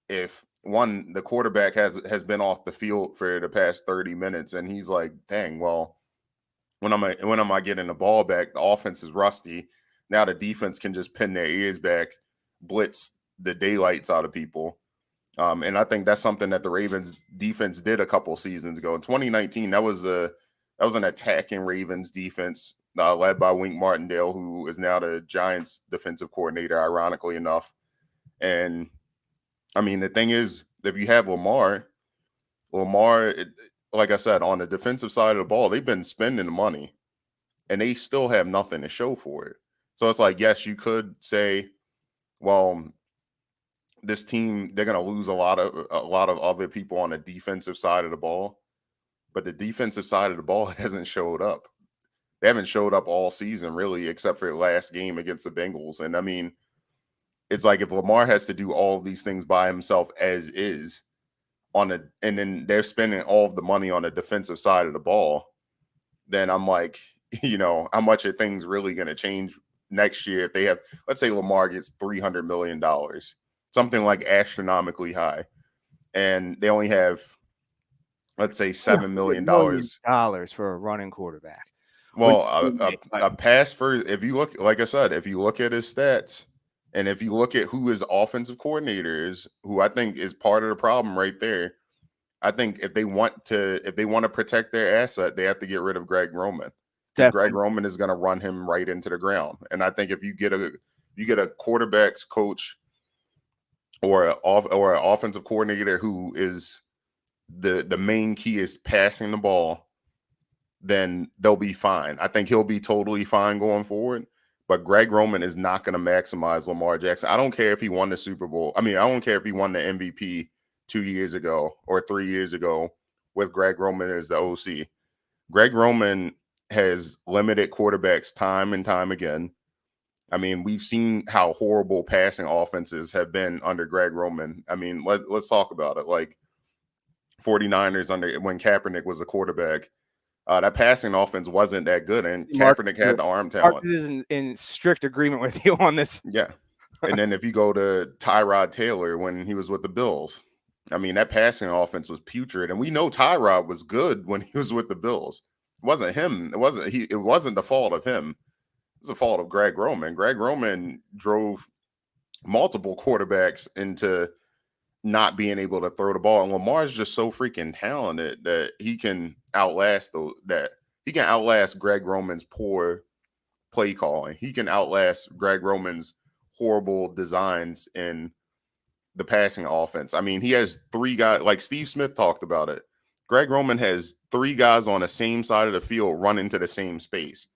if the quarterback has been off the field for the past 30 minutes and he's like, dang, well, when am I getting the ball back? The offense is rusty. Now the defense can just pin their ears back, blitz the daylights out of people. And I think that's something that the Ravens defense did a couple seasons ago. In 2019, that was an attacking Ravens defense led by Wink Martindale, who is now the Giants defensive coordinator, ironically enough. And I mean, the thing is, if you have Lamar, like I said, on the defensive side of the ball, they've been spending the money and they still have nothing to show for it. So it's like, yes, you could say, well, this team, they're going to lose a lot of other people on the defensive side of the ball, but the defensive side of the ball hasn't showed up. They haven't showed up all season, really, except for the last game against the Bengals. And I mean, it's like if Lamar has to do all of these things by himself as is and then they're spending all of the money on the defensive side of the ball, then I'm like, how much are things really going to change next year if they have, let's say Lamar gets $300 million, something like astronomically high, and they only have, let's say, $7 million for a running quarterback. Well, a pass for, if you look, like I said, if you look at his stats and if you look at who his offensive coordinator is, who I think is part of the problem right there, I think if they want to protect their asset, they have to get rid of Greg Roman. Greg Roman is going to run him right into the ground. And I think if you get You get a quarterbacks coach or an offensive coordinator who is the main key is passing the ball, then they'll be fine. I think he'll be totally fine going forward. But Greg Roman is not going to maximize Lamar Jackson. I don't care if he won the Super Bowl. I mean, I don't care if he won the MVP 2 years ago or 3 years ago with Greg Roman as the OC. Greg Roman has limited quarterbacks time and time again. I mean, we've seen how horrible passing offenses have been under Greg Roman. I mean, let's talk about it. Like 49ers when Kaepernick was the quarterback, that passing offense wasn't that good, and Kaepernick had the arm talent. Marcus is in strict agreement with you on this. Yeah. And then if you go to Tyrod Taylor when he was with the Bills, I mean, that passing offense was putrid. And we know Tyrod was good when he was with the Bills. It wasn't him. It wasn't the fault of him. It was the fault of Greg Roman. Greg Roman drove multiple quarterbacks into not being able to throw the ball. And Lamar's just so freaking talented that he can outlast Greg Roman's poor play calling. He can outlast Greg Roman's horrible designs in the passing offense. I mean, he has 3 guys, like Steve Smith talked about it. Greg Roman has 3 guys on the same side of the field run into the same space.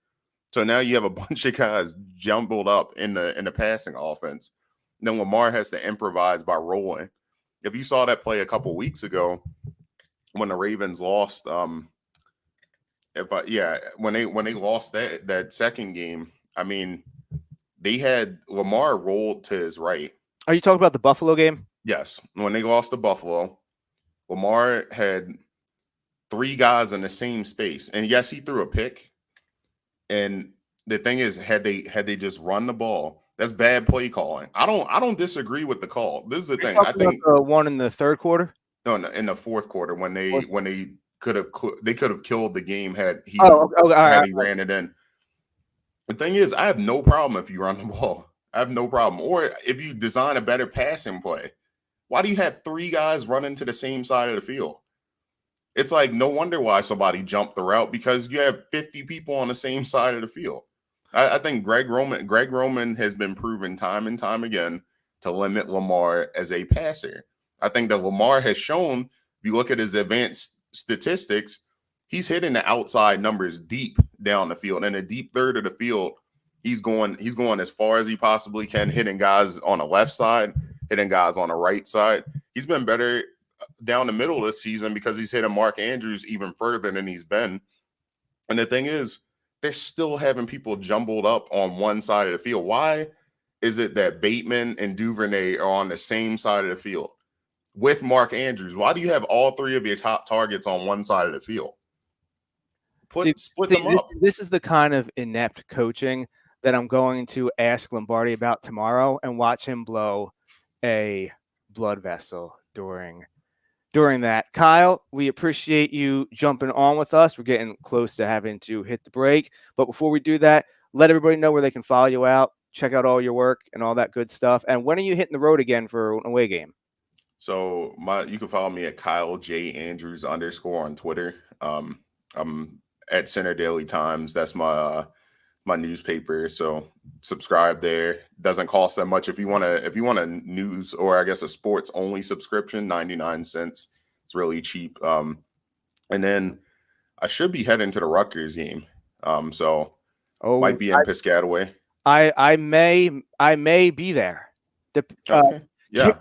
So now you have a bunch of guys jumbled up in the passing offense. And then Lamar has to improvise by rolling. If you saw that play a couple weeks ago when the Ravens lost, when they lost that second game, I mean, they had Lamar rolled to his right. Are you talking about the Buffalo game? Yes. When they lost to Buffalo, Lamar had 3 guys in the same space. And yes, he threw a pick. And the thing is, had they just run the ball, that's bad play calling. I don't disagree with the call. This is the thing. I think the one in the third quarter. No, in the fourth quarter when they could have killed the game had he ran it in. The thing is, I have no problem if you run the ball. I have no problem. Or if you design a better passing play. Why do you have 3 guys running to the same side of the field? It's like no wonder why somebody jumped the route, because you have 50 people on the same side of the field. I think Greg Roman has been proven time and time again to limit Lamar as a passer. I think that Lamar has shown, if you look at his advanced statistics, he's hitting the outside numbers deep down the field. In a deep third of the field, he's going as far as he possibly can, hitting guys on the left side, hitting guys on the right side. He's been better down the middle of the season because he's hitting Mark Andrews even further than he's been. And the thing is, they're still having people jumbled up on one side of the field. Why is it that Bateman and Duvernay are on the same side of the field with Mark Andrews? Why do you have all 3 of your top targets on one side of the field? Split them up. This is the kind of inept coaching that I'm going to ask Lombardi about tomorrow and watch him blow a blood vessel during that. Kyle, we appreciate you jumping on with us. We're getting close to having to hit the break. But before we do that, let everybody know where they can follow you out, check out all your work and all that good stuff. And when are you hitting the road again for an away game? So you can follow me at Kyle J Andrews _ on Twitter. I'm at Center Daily Times. That's my newspaper. So subscribe there. Doesn't cost that much. If you want a news, or I guess a sports only subscription, 99 cents. It's really cheap. And then I should be heading to the Rutgers game. Might be in Piscataway. I may be there. Yeah.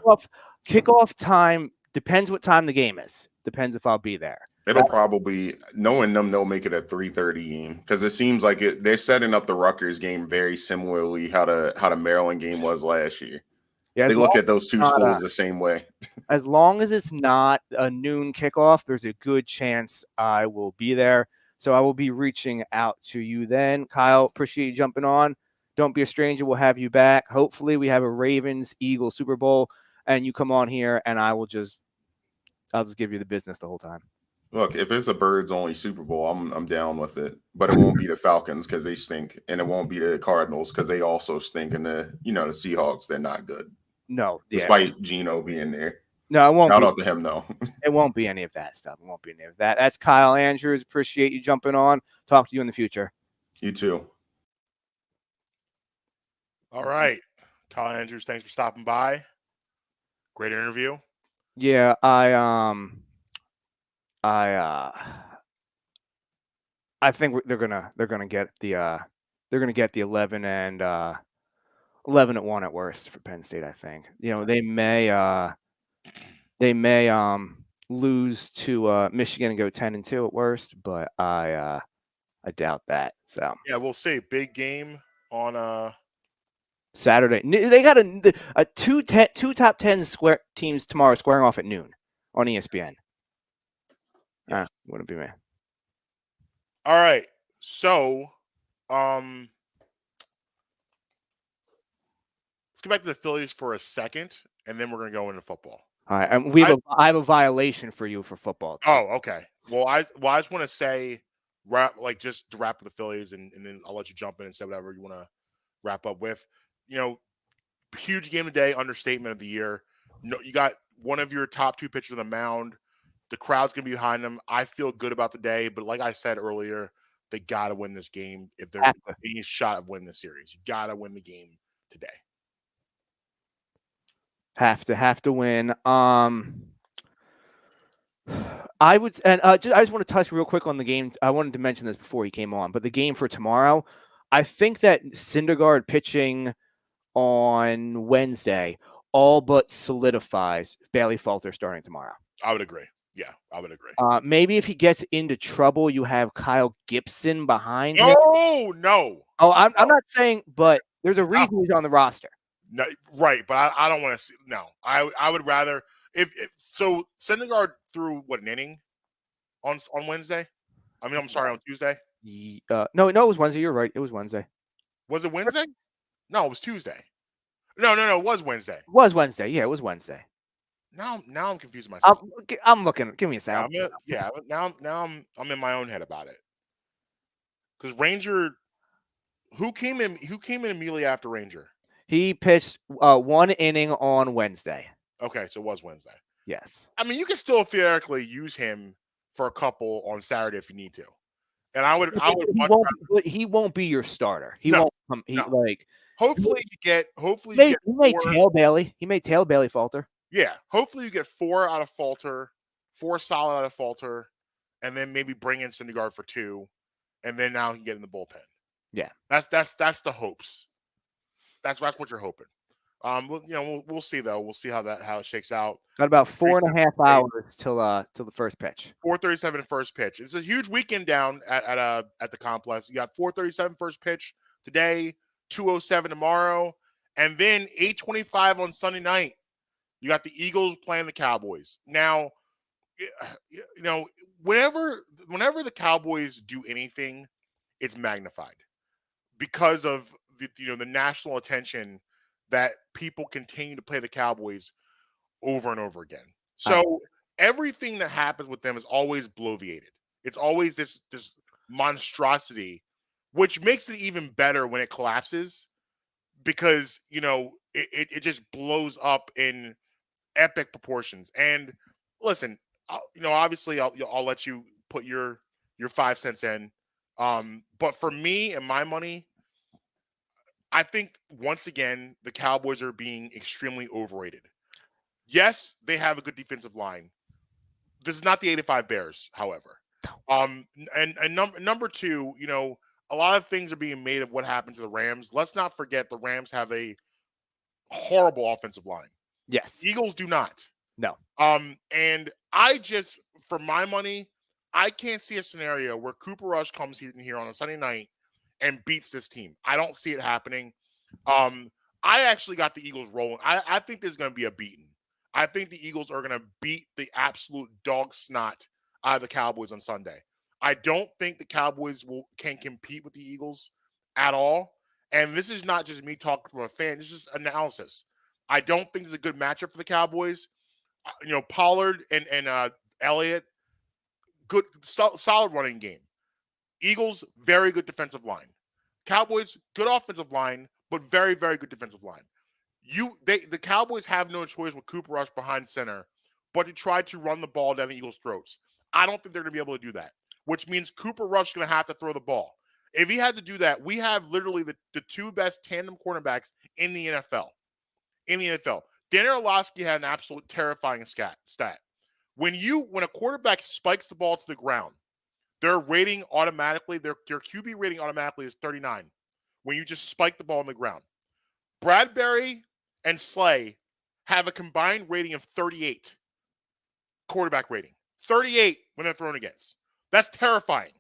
Kickoff time depends what time the game is. Depends if I'll be there. It'll probably, knowing them, they'll make it a 3:30 game, because it seems like they're setting up the Rutgers game very similarly how the Maryland game was last year. Yeah, they look at those 2 schools the same way. As long as it's not a noon kickoff, there's a good chance I will be there. So I will be reaching out to you then. Kyle, appreciate you jumping on. Don't be a stranger. We'll have you back. Hopefully we have a Ravens-Eagles Super Bowl, and you come on here, and I'll just give you the business the whole time. Look, if it's a birds only Super Bowl, I'm down with it. But it won't be the Falcons because they stink, and it won't be the Cardinals because they also stink, and the Seahawks, they're not good. No, despite Geno being there. No, it won't. Shout out to him though. It won't be any of that stuff. It won't be any of that. That's Kyle Andrews. Appreciate you jumping on. Talk to you in the future. You too. All right. Colin Andrews, thanks for stopping by. Great interview. Yeah, I think they're gonna get the 11 and 11-1 at worst for Penn State. I think they may lose to Michigan and go 10-2 at worst, but I doubt that. So Yeah, we'll see. Big game on Saturday. They got a two top 10 square teams tomorrow squaring off at noon on ESPN. Yes. Wouldn't be me. All right. So, let's get back to the Phillies for a second, and then we're gonna go into football. All right, and I have a violation for you for football. Too. Oh, okay. Well, I just want to say, just to wrap up the Phillies, and then I'll let you jump in and say whatever you want to wrap up with. Huge game today, understatement of the year. No, you got one of your top 2 pitchers on the mound. The crowd's gonna be behind them. I feel good about the day, but like I said earlier, they gotta win this game if they're any shot of winning the series. You gotta win the game today. Have to win. I would, and I just want to touch real quick on the game. I wanted to mention this before he came on, but the game for tomorrow, I think that Syndergaard pitching on Wednesday all but solidifies Bailey Falter starting tomorrow. I would agree. Yeah, I would agree. Maybe if he gets into trouble, you have Kyle Gibson behind him. No. Oh, I'm not saying, but there's a reason he's on the roster. No, right, but I don't want to see. No, I would rather if so. Syndergaard threw an inning on Wednesday. I'm sorry, on Tuesday. No, it was Wednesday. You're right. It was Wednesday. Was it Wednesday? No, it was Tuesday. No, it was Wednesday. It was Wednesday. Yeah, it was Wednesday. Now I'm confusing myself. I'm looking. Give me a second. Now I'm in my own head about it. Because Ranger, who came in immediately after Ranger? He pitched 1 inning on Wednesday. Okay, so it was Wednesday. Yes. I mean, you can still theoretically use him for a couple on Saturday if you need to. And I would. He won't be your starter. He won't come. Hopefully he may tail Bailey. He may tail Bailey Falter. Yeah. Hopefully you get 4 out of Falter, 4 solid out of Falter, and then maybe bring in Syndergaard for 2, and then now he can get in the bullpen. Yeah. That's the hopes. That's what you're hoping. We'll see though. We'll see how it shakes out. Got about 4.5 hours till the first pitch. 4:37 first pitch. It's a huge weekend down at the complex. You got 4:37 first pitch today, 2:07 tomorrow, and then 8:25 on Sunday night. You got the Eagles playing the Cowboys. Now, whenever the Cowboys do anything, it's magnified because of the national attention that people continue to play the Cowboys over and over again. So everything that happens with them is always bloviated. It's always this monstrosity, which makes it even better when it collapses because, it just blows up in epic proportions. And listen, obviously I'll let you put your 5 cents in. But for me and my money, I think once again, the Cowboys are being extremely overrated. Yes, they have a good defensive line. This is not the 85 Bears, however. And number 2, a lot of things are being made of what happened to the Rams. Let's not forget the Rams have a horrible offensive line. Yes. Eagles do not. No. And I just, for my money, I can't see a scenario where Cooper Rush comes here on a Sunday night and beats this team. I don't see it happening. I actually got the Eagles rolling. I think there's going to be a beating. I think the Eagles are going to beat the absolute dog snot out of the Cowboys on Sunday. I don't think the Cowboys can compete with the Eagles at all. And this is not just me talking from a fan. This is analysis. I don't think it's a good matchup for the Cowboys. Pollard and Elliott, good, solid running game. Eagles, very good defensive line. Cowboys, good offensive line, but very, very good defensive line. The Cowboys have no choice with Cooper Rush behind center, but to try to run the ball down the Eagles' throats. I don't think they're going to be able to do that, which means Cooper Rush is going to have to throw the ball. If he has to do that, we have literally the two best tandem cornerbacks in the NFL. Dan Orlovsky had an absolute terrifying stat. When a quarterback spikes the ball to the ground, their rating automatically, their QB rating automatically is 39 when you just spike the ball on the ground. Bradbury and Slay have a combined rating of 38 quarterback rating. 38 when they're thrown against. That's terrifying.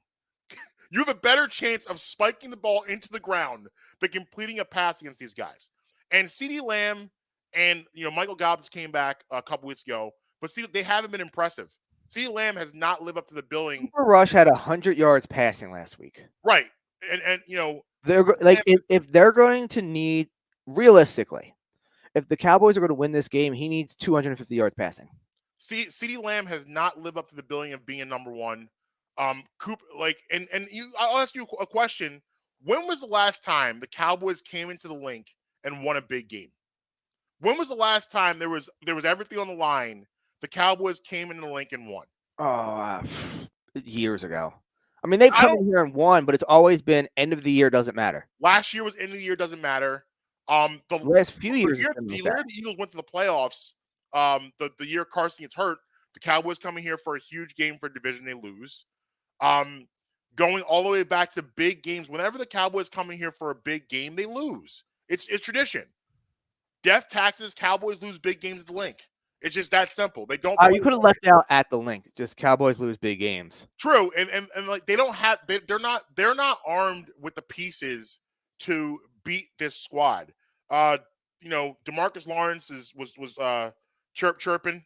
You have a better chance of spiking the ball into the ground than completing a pass against these guys. And CeeDee Lamb and Michael Gallup came back a couple weeks ago, but they haven't been impressive. CeeDee Lamb has not lived up to the billing. Cooper Rush had 100 yards passing last week. Right. And they're like if they're going to need realistically, if the Cowboys are going to win this game, he needs 250 yards passing. CeeDee Lamb has not lived up to the billing of being number one. Cooper, I'll ask you a question. When was the last time the Cowboys came into the Link and won a big game? When was the last time there was everything on the line? The Cowboys came into the Link and won. Years ago. I mean, they've come in here and won, but it's always been end of the year doesn't matter. Last year was end of the year doesn't matter. The last few years, the year the Eagles went to the playoffs. The year Carson gets hurt, the Cowboys coming here for a huge game for division, they lose. Going all the way back to big games, whenever the Cowboys come in here for a big game, they lose. It's tradition. Death taxes, Cowboys lose big games at the Link. It's just that simple. They don't. You could have left out at the Link. Just Cowboys lose big games. True, and like they don't have. They're not armed with the pieces to beat this squad. DeMarcus Lawrence was chirping.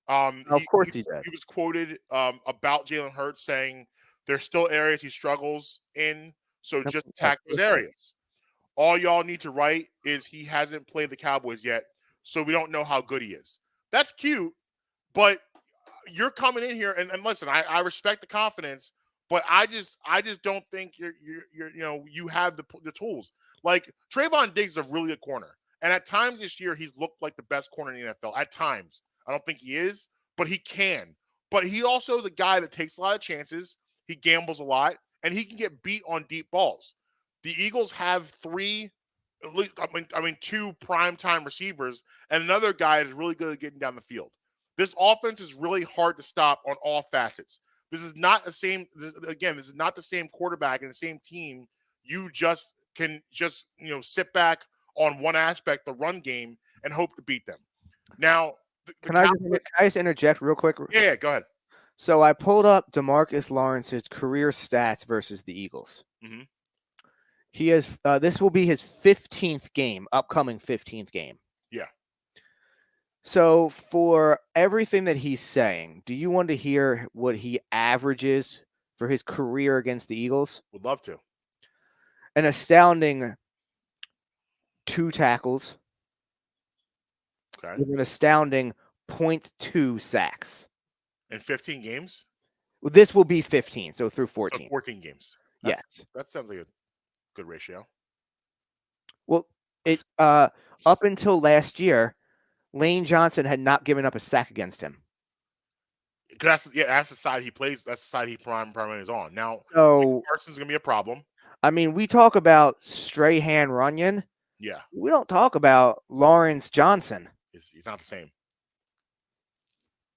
Of course he did. He was quoted about Jalen Hurts saying there's still areas he struggles in, so just attack those areas. All y'all need to write is he hasn't played the Cowboys yet, so we don't know how good he is. That's cute, but you're coming in here and listen, I respect the confidence, but I just don't think you have the tools. Like Trayvon Diggs is a really good corner. And at times this year, he's looked like the best corner in the NFL. At times. I don't think he is, but he can. But he also is a guy that takes a lot of chances. He gambles a lot, and he can get beat on deep balls. The Eagles have two primetime receivers, and another guy is really good at getting down the field. This offense is really hard to stop on all facets. This is not the same. Again, this is not the same quarterback and the same team. You just can sit back on one aspect, the run game, and hope to beat them. Now, can I just interject real quick? Yeah, go ahead. So I pulled up DeMarcus Lawrence's career stats versus the Eagles. Mm-hmm. He has this will be his 15th game, upcoming 15th game. Yeah. So for everything that he's saying, do you want to hear what he averages for his career against the Eagles? Would love to. An astounding 2 tackles. Okay. With an astounding 0.2 sacks. In 15 games? Well, this will be 15, so through 14. So 14 games. Yes. That sounds like a good ratio. Well, it up until last year, Lane Johnson had not given up a sack against him. That's the side he plays. That's the side he primarily is on. Now, so Carson's going to be a problem. I mean, we talk about Strahan Runyon. Yeah. We don't talk about Lawrence Johnson. He's not the same.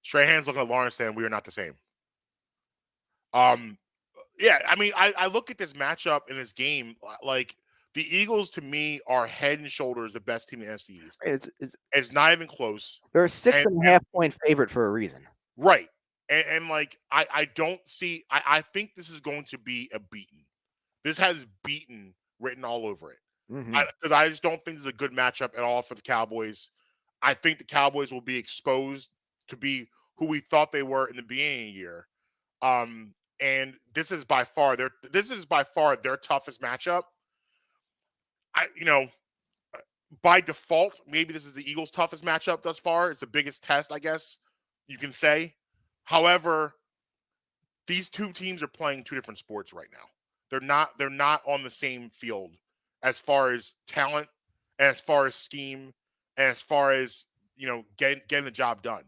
Strahan's looking at Lawrence saying we are not the same. Yeah, I mean, I look at this matchup in this game, like the Eagles to me are head and shoulders the best team in the NFC East. It's not even close. They're a 6.5 point favorite for a reason. Right. And like, I don't see, I think this is going to be a beaten. This has beaten written all over it. Because I just don't think this is a good matchup at all for the Cowboys. I think the Cowboys will be exposed to be who we thought they were in the beginning of the year. And this is by far their toughest matchup. By default, maybe this is the Eagles' toughest matchup thus far. It's the biggest test, I guess you can say. However, these two teams are playing two different sports right now. They're not on the same field as far as talent, and as far as scheme, and as far as getting the job done.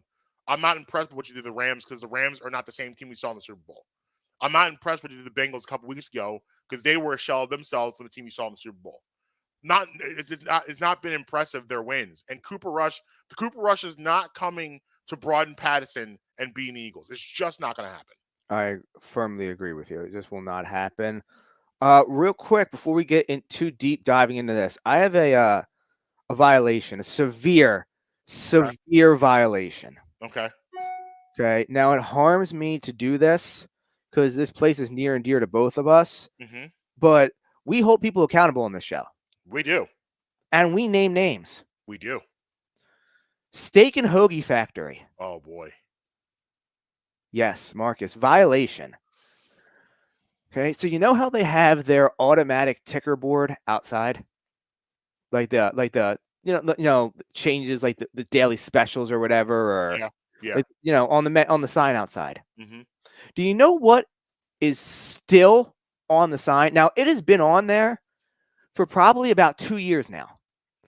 I'm not impressed with what you did with the Rams because the Rams are not the same team we saw in the Super Bowl. I'm not impressed with the Bengals a couple weeks ago because they were a shell of themselves from the team you saw in the Super Bowl. It's not been impressive, their wins. And the Cooper Rush is not coming to Broaden Patterson and beating the Eagles. It's just not going to happen. I firmly agree with you. It just will not happen. Real quick before we get in too deep diving into this, I have a violation, a severe violation. Okay. Okay. Now it harms me to do this because this place is near and dear to both of us. Mm-hmm. But we hold people accountable on this show. We do. And we name names. We do. Steak and Hoagie Factory. Oh boy. Yes, Marcus, violation. Okay, so you know how they have their automatic ticker board outside, like the changes like the daily specials or whatever, or yeah. like, on the sign outside. Mm-hmm. Do you know what is still on the sign? Now it has been on there for probably about 2 years now.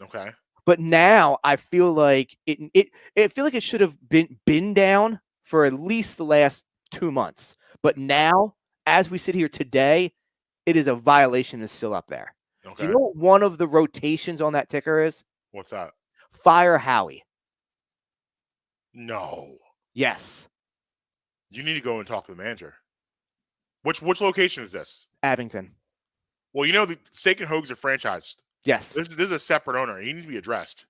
Okay. But now I feel like it should have been down for at least the last 2 months. But now, as we sit here today, it is a violation that's still up there. Okay. Do you know what one of the rotations on that ticker is? What's that? Fire Howie. No. Yes. You need to go and talk to the manager. Which location is this? Abington. Well, the Steak and Hoagies are franchised. Yes. This is a separate owner. He needs to be addressed.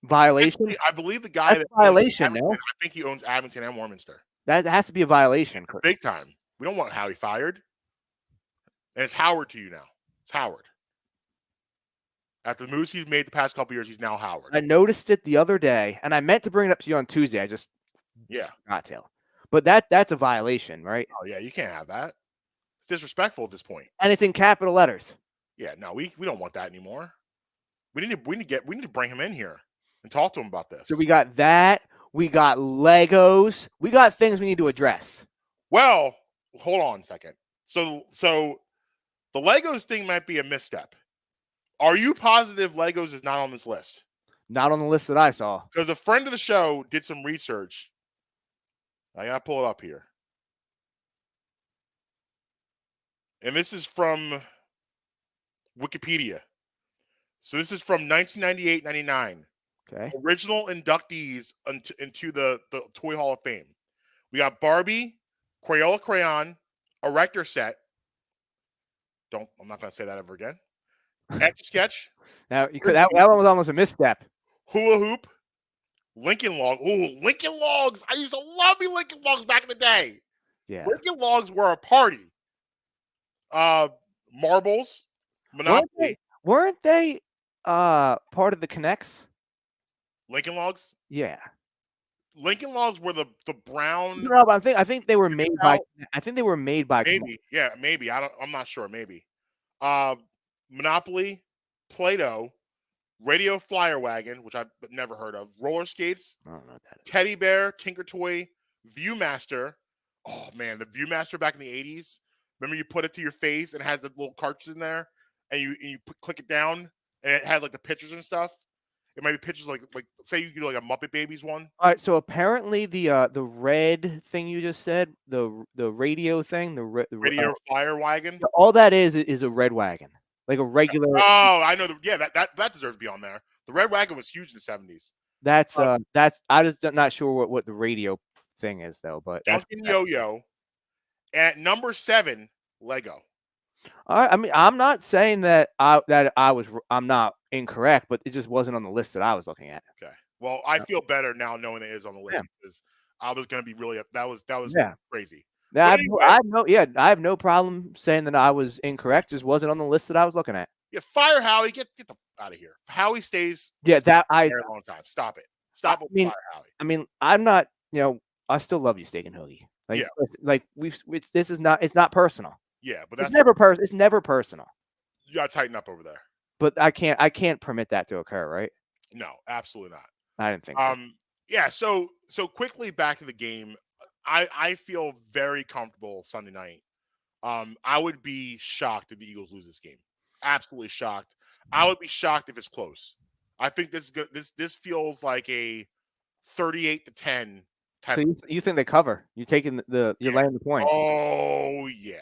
Violation? I believe the guy That's violation, no? I think he owns Abington and Warminster. That has to be a violation. Big time. We don't want Howie fired. And it's Howard to you now. It's Howard. After the moves he's made the past couple years, he's now Howard. I noticed it the other day, and I meant to bring it up to you on Tuesday. I just forgot to. But that's a violation, right? Oh, yeah, you can't have that. It's disrespectful at this point. And it's in capital letters. Yeah, no, we don't want that anymore. We need to bring him in here and talk to him about this. So we got that. We got Legos. We got things we need to address. Well, hold on a second. So the Legos thing might be a misstep. Are you positive Legos is not on this list? Not on the list that I saw. Because a friend of the show did some research. I gotta pull it up here. And this is from Wikipedia. So this is from 1998-99. Okay. Original inductees into the Toy Hall of Fame. We got Barbie, Crayola Crayon, Erector Set. I'm not going to say that ever again. Etch-a-Sketch. Now that one was almost a misstep. Hula Hoop. Lincoln Log. Ooh, Lincoln Logs. I used to love me Lincoln Logs back in the day. Yeah. Lincoln Logs were a party. Marbles. Monopoly. Weren't they part of the Connects? Lincoln Logs? Yeah. Lincoln Logs were the brown. No, but I think they were made by. I think they were made by. Maybe, yeah, maybe. I'm not sure. Maybe. Monopoly, Play-Doh, Radio Flyer Wagon, which I've never heard of. Roller skates. I don't know what that is. Teddy Bear, Tinker Toy, Viewmaster. Oh man, the Viewmaster back in the 80s. Remember, you put it to your face and it has the little cartridge in there, and you click it down, and it has like the pictures and stuff. It might be pictures like say you do like a Muppet Babies one. All right, so apparently the red thing you just said, the radio thing, the Radio Flyer Wagon. All that is a red wagon, like a regular. Oh, I know. That deserves to be on there. The red wagon was huge in the 70s. That's I just not sure what the radio thing is though, but Duncan Yo-Yo. At number 7, Lego. All right, I mean, I'm not saying that I'm not incorrect, but it just wasn't on the list that I was looking at. Okay. Well, I feel better now knowing it is on the list because I was going to be really that was crazy. Now, I have no problem saying that I was incorrect. Just wasn't on the list that I was looking at. Yeah, fire Howie. Get the out of here. Howie stays. Yeah, that a long time. Stop it. Stop with fire Howie. I mean, I'm not. I still love you, Steak and Hoagie. It's not personal. Yeah, but it's never personal. It's never personal. You gotta tighten up over there. But I can't permit that to occur, right? No, absolutely not. I didn't think so. Yeah. So quickly back to the game. I feel very comfortable Sunday night. I would be shocked if the Eagles lose this game. Absolutely shocked. I would be shocked if it's close. I think this is good. This feels like a 38-10, So you think they cover? You taking you're laying the points? Oh yeah.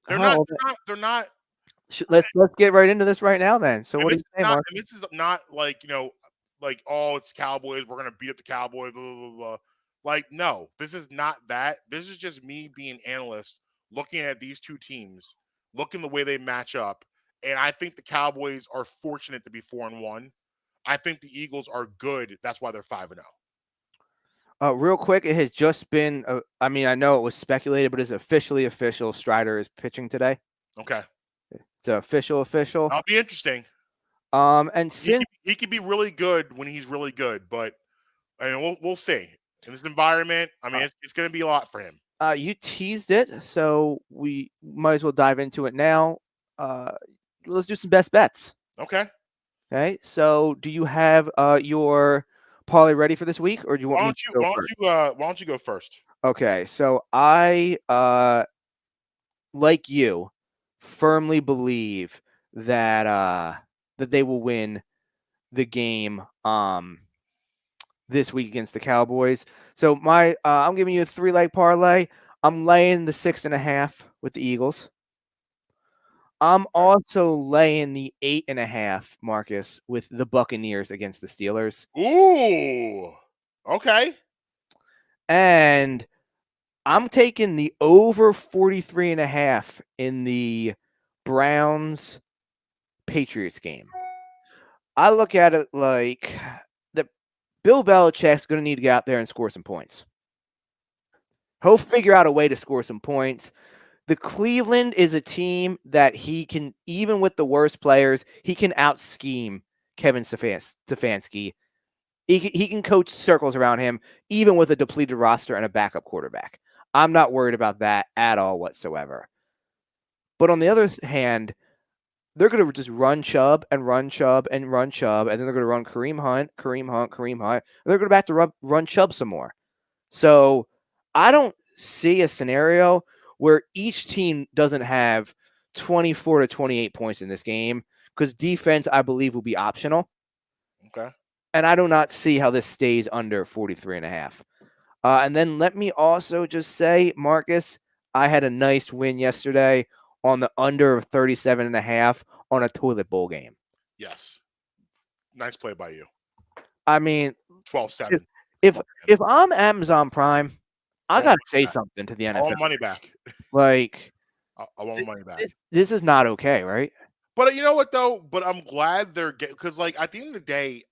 They're Oh, not. well, They're not. let's get right into this right now then. So what do you say, Mark? And this is not like like it's Cowboys. We're gonna beat up the Cowboys. Blah, blah, blah, blah. Like no, this is not that. This is just me being analyst, looking at these two teams, looking the way they match up, and I think the Cowboys are fortunate to be 4-1. I think the Eagles are good. That's why they're 5-0. Real quick, it has just been. I mean, I know it was speculated, but it's officially official. Strider is pitching today. Okay, it's official. That'll be interesting. And since he could be really good when he's really good, but I mean, we'll see. In this environment, I mean, it's going to be a lot for him. You teased it, so we might as well dive into it now. Let's do some best bets. Okay. So do you have your parlay ready for this week, or do you want why me to go first? Why don't you go first? Okay, so I like you firmly believe that that they will win the game this week against the Cowboys. So my I'm giving you a 3-leg parlay. I'm laying the 6.5 with the Eagles. I'm also laying the 8.5, Marcus, with the Buccaneers against the Steelers. Ooh. Okay. And I'm taking the over 43.5 in the Browns Patriots game. I look at it like Bill Belichick's going to need to get out there and score some points. He'll figure out a way to score some points. The Cleveland is a team that he can, even with the worst players, he can out-scheme Kevin Stefanski. He can coach circles around him, even with a depleted roster and a backup quarterback. I'm not worried about that at all whatsoever. But on the other hand, they're going to just run Chubb and run Chubb and run Chubb, and then they're going to run Kareem Hunt. And they're going to have to run Chubb some more. So I don't see a scenario where each team doesn't have 24 to 28 points in this game because defense, I believe, will be optional. Okay. And I do not see how this stays under 43.5. And then let me also just say, Marcus, I had a nice win yesterday on the under 37.5 on a toilet bowl game. Yes. Nice play by you. I mean, 12-7. If I'm Amazon Prime, I got to say something to the NFL. I want money back. Like, I want money back. This is not okay, right? But you know what, though? But I'm glad they're getting, because, like, at the end of the day,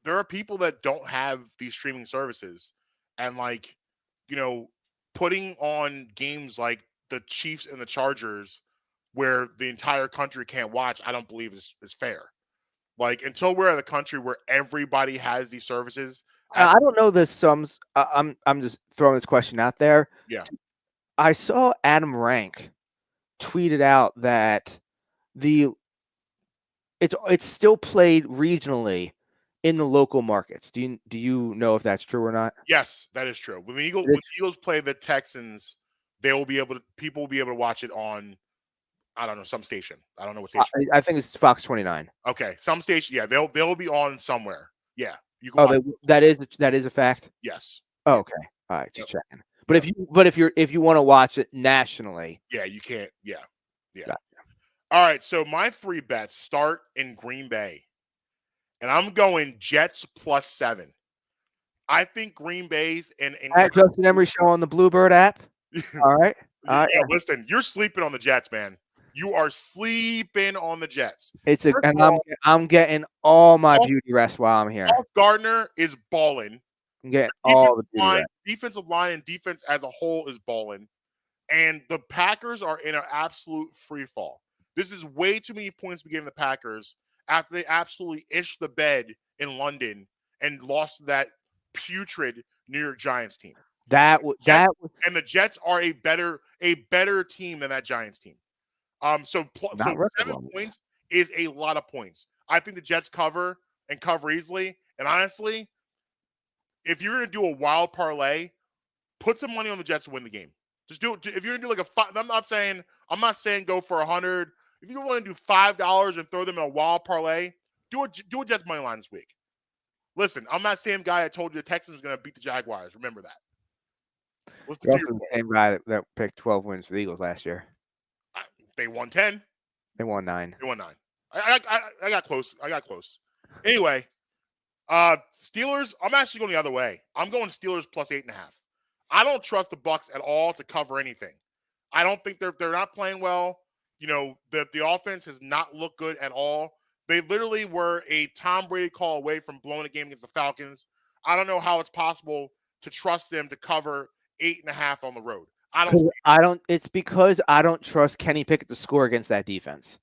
there are people that don't have these streaming services. And, like, putting on games like the Chiefs and the Chargers where the entire country can't watch, I don't believe is fair. Like, until we're at a country where everybody has these services. I don't know this. I'm just throwing this question out there. Yeah. I saw Adam Rank tweeted out that it's still played regionally in the local markets. Do you know if that's true or not? Yes, that is true. When the Eagles play the Texans, people will be able to watch it on, I don't know, some station. I don't know what station. I think it's Fox 29. Okay, some station. Yeah, they'll be on somewhere. Yeah, you can. That is a fact. Yes. Oh, okay. All right, just checking. But if you want to watch it nationally, yeah, you can't. Yeah. Gotcha. All right, so my 3 bets start in Green Bay, and I'm going Jets +7. I think Green Bay's and at Justin Emery Show on the Bluebird app. All right. Yeah, listen, you're sleeping on the Jets, man. You are sleeping on the Jets. I'm getting all my beauty rest while I'm here. Sauce Gardner is balling. I'm getting all the beauty rest. Defensive line and defense as a whole is balling. And the Packers are in an absolute free fall. This is way too many points we gave the Packers after they absolutely ished the bed in London and lost to that putrid New York Giants team. And the Jets are a better team than that Giants team. So 7 points is a lot of points. I think the Jets cover and cover easily. And honestly, if you're going to do a wild parlay, put some money on the Jets to win the game. Just do it. If you're going to do like I'm not saying go for 100. If you want to do $5 and throw them in a wild parlay, do a Jets money line this week. Listen, I'm that same guy that told you the Texans was going to beat the Jaguars. Remember that. Listen You're to also your the same guy that picked 12 wins for the Eagles last year. They won 10. They won 9. They won 9. I got close. I got close. Anyway, Steelers, I'm actually going the other way. I'm going Steelers plus 8.5. I don't trust the Bucs at all to cover anything. I don't think they're not playing well. You know, the offense has not looked good at all. They literally were a Tom Brady call away from blowing a game against the Falcons. I don't know how it's possible to trust them to cover 8.5 on the road. It's because I don't trust Kenny Pickett to score against that defense.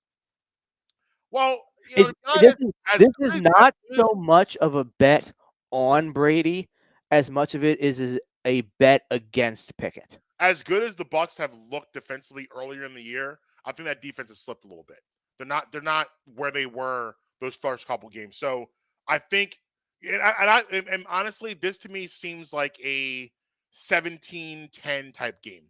Well, you know, this is not so much of a bet on Brady as much of it is a bet against Pickett. As good as the Bucs have looked defensively earlier in the year, I think that defense has slipped a little bit. They're not where they were those first couple games. So I think, and honestly, this to me seems like a 17-10 type game.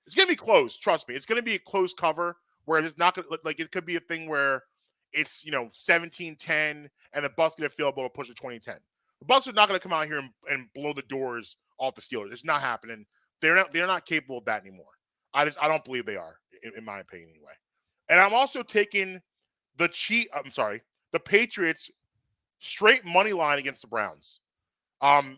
It's going to be close. Trust me. It's going to be a close cover where it's not going to, like, it could be a thing where it's, 17-10 and the Bucs get a field goal to push it 20-10. The Bucs are not going to come out here and blow the doors off the Steelers. It's not happening. They're not capable of that anymore. I don't believe they are, in my opinion, anyway. And I'm also taking the Patriots straight money line against the Browns. I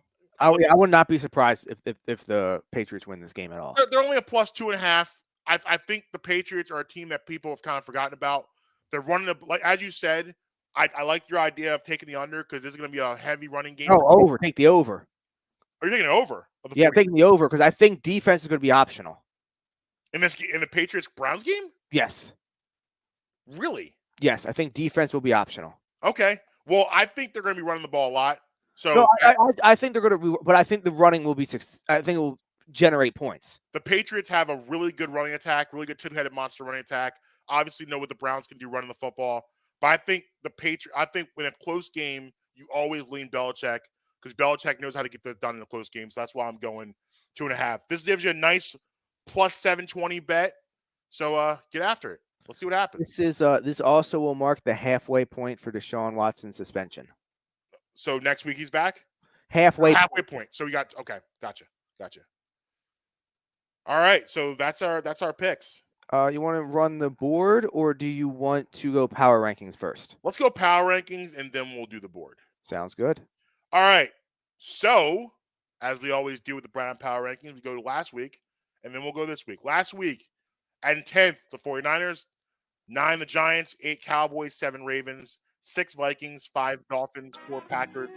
would not be surprised if the Patriots win this game at all. They're only a plus 2.5. I think the Patriots are a team that people have kind of forgotten about. They're running like as you said. I like your idea of taking the under because this is going to be a heavy running game. Oh, over. Take the over. Are you taking it over? Yeah, I'm taking the over because I think defense is going to be optional. In the Patriots-Browns game? Yes. Really? Yes, I think defense will be optional. Okay. Well, I think they're going to be running the ball a lot. So no, I think they're going to be, but I think the running will be. I think it will generate points. The Patriots have a really good running attack, really good two-headed monster running attack. Obviously, know what the Browns can do running the football. But I think I think in a close game, you always lean Belichick because Belichick knows how to get that done in a close game. So that's why I'm going 2.5. This gives you a nice plus 720 bet. So get after it. Let's see what happens. This also will mark the halfway point for Deshaun Watson's suspension. So next week he's back? Halfway point. So we got okay. Gotcha. All right. So that's our picks. You want to run the board or do you want to go power rankings first? Let's go power rankings and then we'll do the board. Sounds good. All right. So, as we always do with the Brown Power Rankings, we go to last week and then we'll go this week. Last week, at 10th, the 49ers, 9 the Giants, 8 Cowboys, 7 Ravens, 6 Vikings, 5 Dolphins, 4 Packers,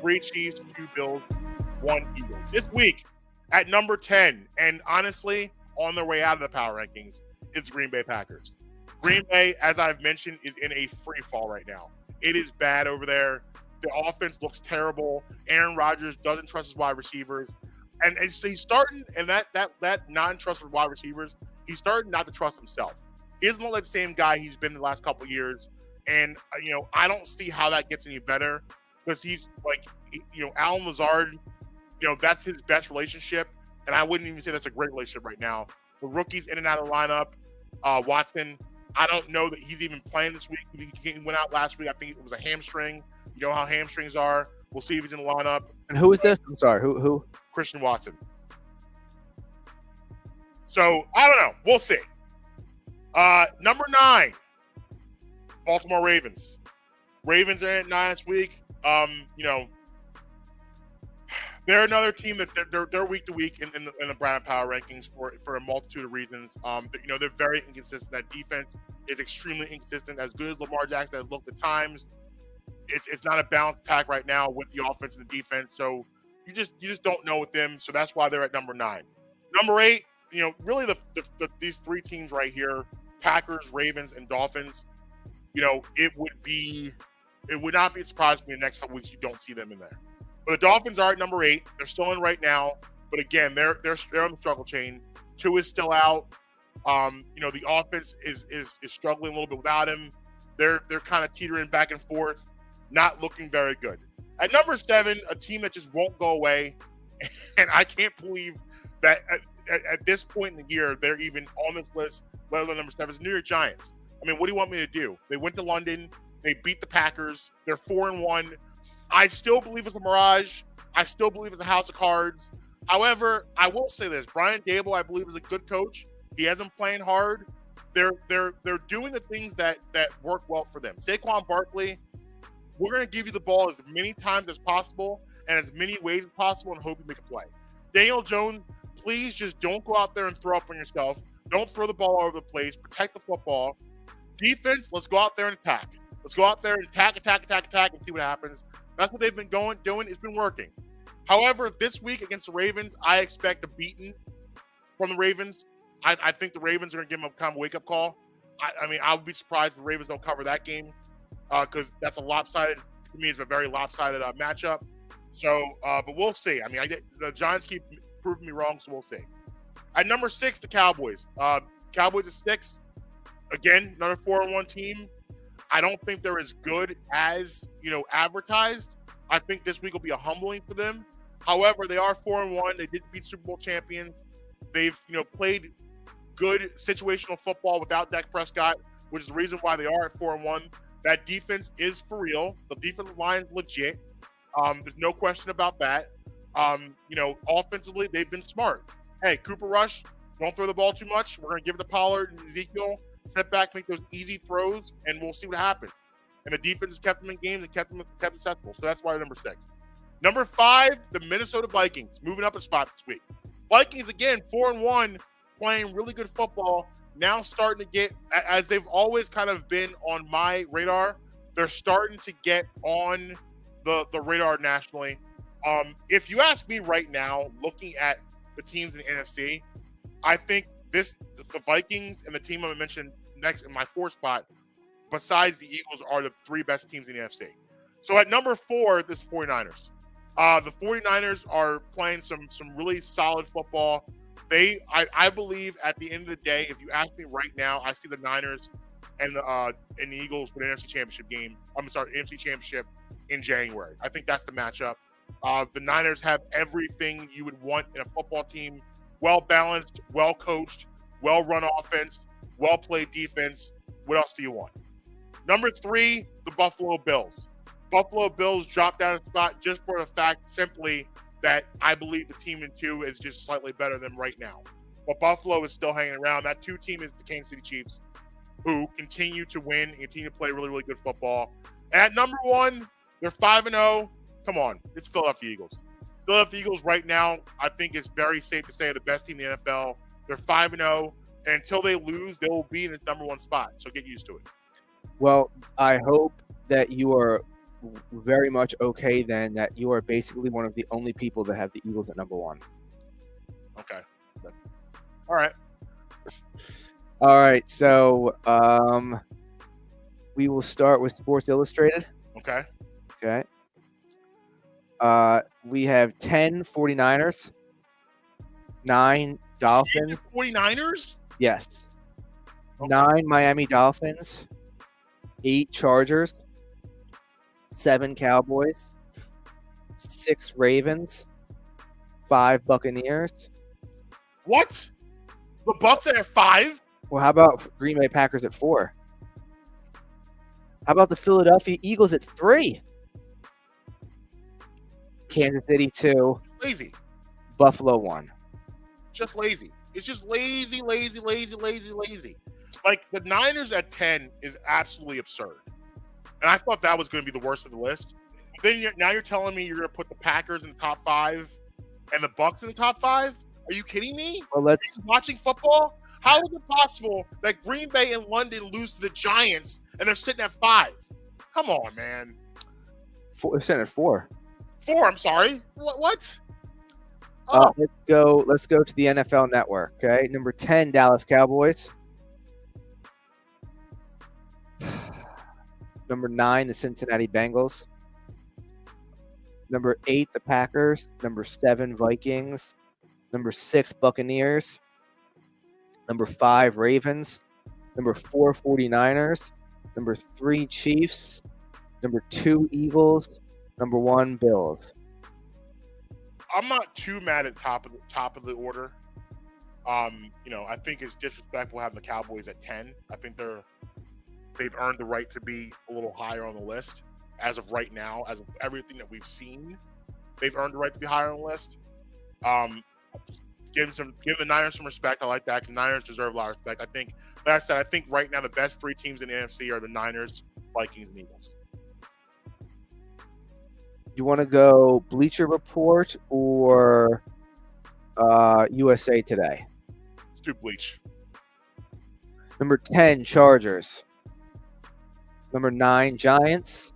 3 Chiefs, 2 Bills, 1 Eagles. This week, at number 10, and honestly, on their way out of the power rankings, it's Green Bay Packers. Green Bay, as I've mentioned, is in a free fall right now. It is bad over there. The offense looks terrible. Aaron Rodgers doesn't trust his wide receivers. And he's starting, and that non-trusted wide receivers, he's starting not to trust himself. He doesn't look like the same guy he's been the last couple of years. And, I don't see how that gets any better because he's like, Alan Lazard, that's his best relationship. And I wouldn't even say that's a great relationship right now. The rookie's in and out of the lineup. Watson, I don't know that he's even playing this week. He went out last week. I think it was a hamstring. You know how hamstrings are. We'll see if he's in the lineup. And who is this? I'm sorry. Who? Christian Watson. So, I don't know. We'll see. Number 9, Baltimore Ravens. Ravens are at 9 this week. They're another team that they're week to week in the Brown Power Rankings for a multitude of reasons. They're very inconsistent. That defense is extremely inconsistent. As good as Lamar Jackson has looked at times, it's not a balanced attack right now with the offense and the defense. So you just don't know with them. So that's why they're at number 9. Number 8, really these 3 teams right here, Packers, Ravens, and Dolphins. It would not be a surprise to me in the next couple weeks you don't see them in there. But the Dolphins are at number 8. They're still in right now. But again, they're on the struggle chain. 2 is still out. The offense is struggling a little bit without him. They're kind of teetering back and forth, not looking very good. At number 7, a team that just won't go away. And I can't believe that at this point in the year, they're even on this list, let alone number 7, is New York Giants. I mean, what do you want me to do? They went to London. They beat the Packers. They're 4-1. I still believe it's a mirage. I still believe it's a house of cards. However, I will say this: Brian Dable, I believe, is a good coach. He has them playing hard. They're doing the things that work well for them. Saquon Barkley, we're going to give you the ball as many times as possible and as many ways as possible and hope you make a play. Daniel Jones, please just don't go out there and throw up on yourself. Don't throw the ball all over the place. Protect the football. Defense, let's go out there and attack. Let's go out there and attack, and see what happens. That's what they've been doing. It's been working. However, this week against the Ravens, I expect a beating from the Ravens. I think the Ravens are going to give them a kind of wake-up call. I mean, I would be surprised if the Ravens don't cover that game because that's a lopsided, to me, it's a very lopsided matchup. So, but we'll see. I mean, the Giants keep proving me wrong, so we'll see. At number 6, the Cowboys. Cowboys at 6. Again, another 4-1 team. I don't think they're as good as, advertised. I think this week will be a humbling for them. However, they are 4-1. They did beat Super Bowl champions. They've, played good situational football without Dak Prescott, which is the reason why they are at 4-1. That defense is for real. The defensive line is legit. There's no question about that. Offensively, they've been smart. Hey, Cooper Rush, don't throw the ball too much. We're going to give it to Pollard and Ezekiel. Sit back, make those easy throws, and we'll see what happens. And the defense has kept them in games and kept them successful. So that's why they're number 6. Number 5, the Minnesota Vikings, moving up a spot this week. Vikings, again, 4-1, playing really good football. Now starting to get, as they've always kind of been on my radar, they're starting to get on the radar nationally. If you ask me right now, looking at the teams in the NFC, I think the Vikings and the team I'm going to mention next in my 4th spot, besides the Eagles, are the 3 best teams in the NFC. So at number 4, this 49ers. The 49ers are playing some really solid football. I believe at the end of the day, if you ask me right now, I see the Niners and the Eagles for the NFC Championship game. NFC Championship in January. I think that's the matchup. The Niners have everything you would want in a football team: well balanced, well coached, well run offense, well played defense. What else do you want? Number 3, the Buffalo Bills. Buffalo Bills dropped down a spot just for the fact simply that I believe the team in 2 is just slightly better than right now. But Buffalo is still hanging around. That 2 team is the Kansas City Chiefs, who continue to win and continue to play really, really good football. And at number 1, they're 5-0. Come on, it's Philadelphia Eagles. Philadelphia Eagles right now, I think it's very safe to say, are the best team in the NFL. They're 5-0, and until they lose, they will be in its number 1 spot. So get used to it. Well, I hope that you are very much okay then, that you are basically one of the only people that have the Eagles at number 1. Okay. That's all right. All right. So we will start with Sports Illustrated. Okay. Okay. We have 10 49ers, 9 Dolphins. 49ers? Yes. Okay. 9 Miami Dolphins, 8 Chargers, 7 Cowboys, 6 Ravens, 5 Buccaneers. What? The Bucs are at 5? Well, how about Green Bay Packers at 4? How about the Philadelphia Eagles at 3? Kansas City 2, Lazy. Buffalo 1. Just lazy. It's just lazy. Like, the Niners at 10 is absolutely absurd. And I thought that was going to be the worst of the list. But then now you're telling me you're going to put the Packers in the top 5 and the Bucs in the top 5? Are you kidding me? Well, Are you watching football? How is it possible that Green Bay and London lose to the Giants and they're sitting at 5? Come on, man. They're sitting at 4. 4, I'm sorry. What? Oh. Let's go to the NFL Network. Okay, number 10, Dallas Cowboys. Number 9, the Cincinnati Bengals. Number 8, the Packers. Number 7, Vikings. Number 6, Buccaneers. Number 5, Ravens. Number 4, 49ers. Number 3, Chiefs. Number 2, Eagles. Number 1, Bills. I'm not too mad at top of the order. I think it's disrespectful having the Cowboys at 10. I think they've earned the right to be a little higher on the list. as of right now, as of everything that we've seen, they've earned the right to be higher on the list. Give the Niners some respect. I like that because Niners deserve a lot of respect. I think, like I said, I think right now the best 3 teams in the NFC are the Niners, Vikings, and Eagles. You want to go Bleacher Report or USA Today? Let's do Bleach. Number 10, Chargers. Number 9, Giants.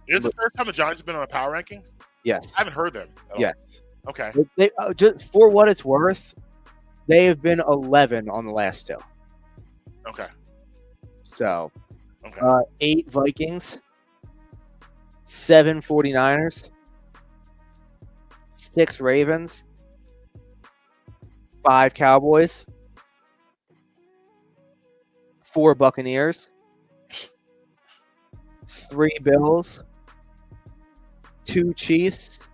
Is this the first time the Giants have been on a power ranking? Yes. I haven't heard them at all. Yes. Okay. They, just for what it's worth, they have been 11 on the last 2. Okay. So, Okay. 8 Vikings, 7 49ers, 6 Ravens, 5 Cowboys, 4 Buccaneers, 3 Bills, 2 Chiefs,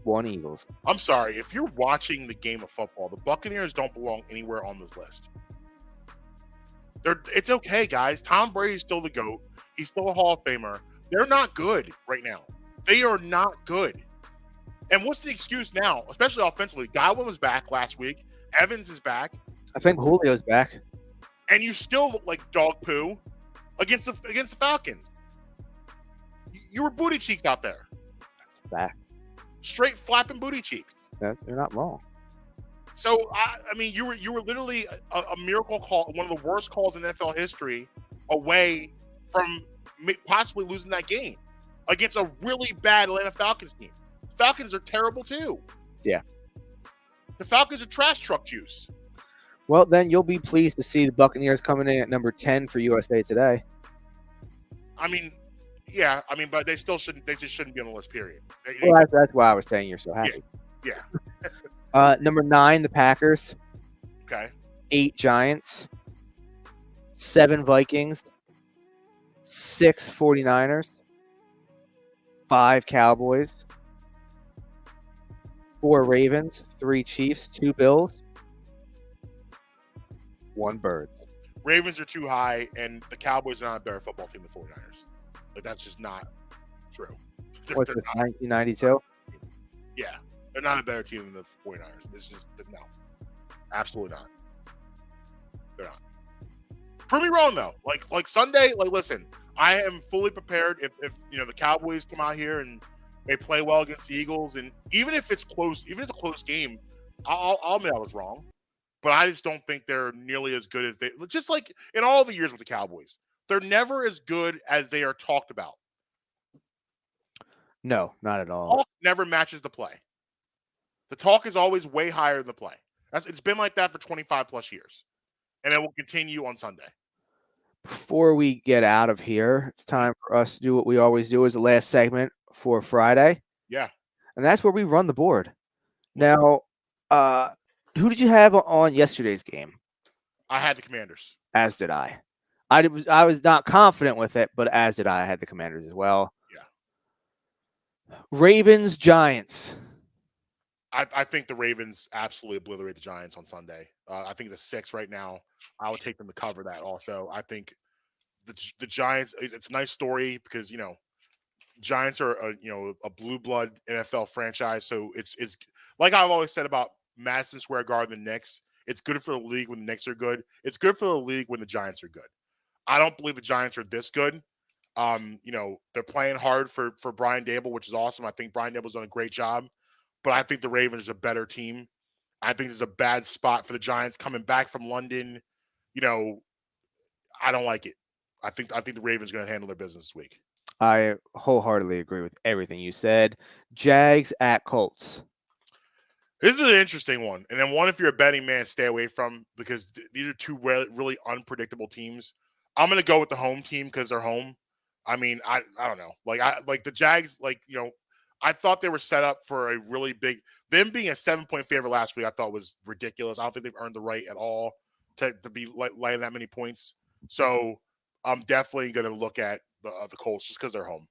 1 Eagles. I'm sorry. If you're watching the game of football, the Buccaneers don't belong anywhere on this list. It's okay, guys. Tom Brady's still the GOAT. He's still a Hall of Famer. They're not good right now. They are not good. And what's the excuse now, especially offensively? Godwin was back last week. Evans is back. I think Julio's back. And you still look like dog poo against the Falcons. You were booty cheeks out there. It's back. Straight flapping booty cheeks. They're not wrong. So I mean, you were literally a miracle call, one of the worst calls in NFL history, away from possibly losing that game against a really bad Atlanta Falcons team. Falcons are terrible too. Yeah. The Falcons are trash truck juice. Well, then you'll be pleased to see the Buccaneers coming in at number 10 for USA Today. I mean, yeah. I mean, but they still shouldn't. They just shouldn't be on the list. Period. Well, that's why I was saying you're so happy. Yeah. Number 9, the Packers. Okay. 8 Giants. 7 Vikings. 6 49ers. 5 Cowboys. 4 Ravens. 3 Chiefs. 2 Bills. 1 Birds. Ravens are too high, and the Cowboys are not a better football team than the 49ers. Like, that's just not true. What's this, 1992? Yeah. They're not a better team than the 49ers. This is no. Absolutely not. They're not. Prove me wrong though. Like Sunday, listen, I am fully prepared if the Cowboys come out here and they play well against the Eagles, and even if it's close, even if it's a close game, I'll admit I was wrong. But I just don't think they're nearly as good as they just like in all the years with the Cowboys. They're never as good as they are talked about. No, not at all. Talk never matches the play. The talk is always way higher than the play. It's been like that for 25 plus years. And it will continue on Sunday. Before we get out of here, it's time for us to do what we always do as the last segment for Friday. Yeah. And that's where we run the board. Now, who did you have on yesterday's game? I had the Commanders. As did I. I was not confident with it, but as did I. I had the Commanders as well. Yeah. Ravens, Giants. I think the Ravens absolutely obliterate the Giants on Sunday. I think the 6 right now. I would take them to cover that also. I think the Giants, it's a nice story because, Giants are a blue blood NFL franchise. So it's like I've always said about Madison Square Garden, the Knicks. It's good for the league when the Knicks are good. It's good for the league when the Giants are good. I don't believe the Giants are this good. They're playing hard for Brian Dable, which is awesome. I think Brian Dable's done a great job. But I think the Ravens are a better team. I think this is a bad spot for the Giants coming back from London. I don't like it. I think the Ravens are going to handle their business this week. I wholeheartedly agree with everything you said. Jags at Colts. This is an interesting one. And then one, if you're a betting man, stay away from because these are two really unpredictable teams. I'm going to go with the home team because they're home. I mean, I don't know. Like the Jags, I thought they were set up for a really big – them being a 7-point favorite last week I thought was ridiculous. I don't think they've earned the right at all to be laying that many points. So I'm definitely going to look at the Colts just because they're home.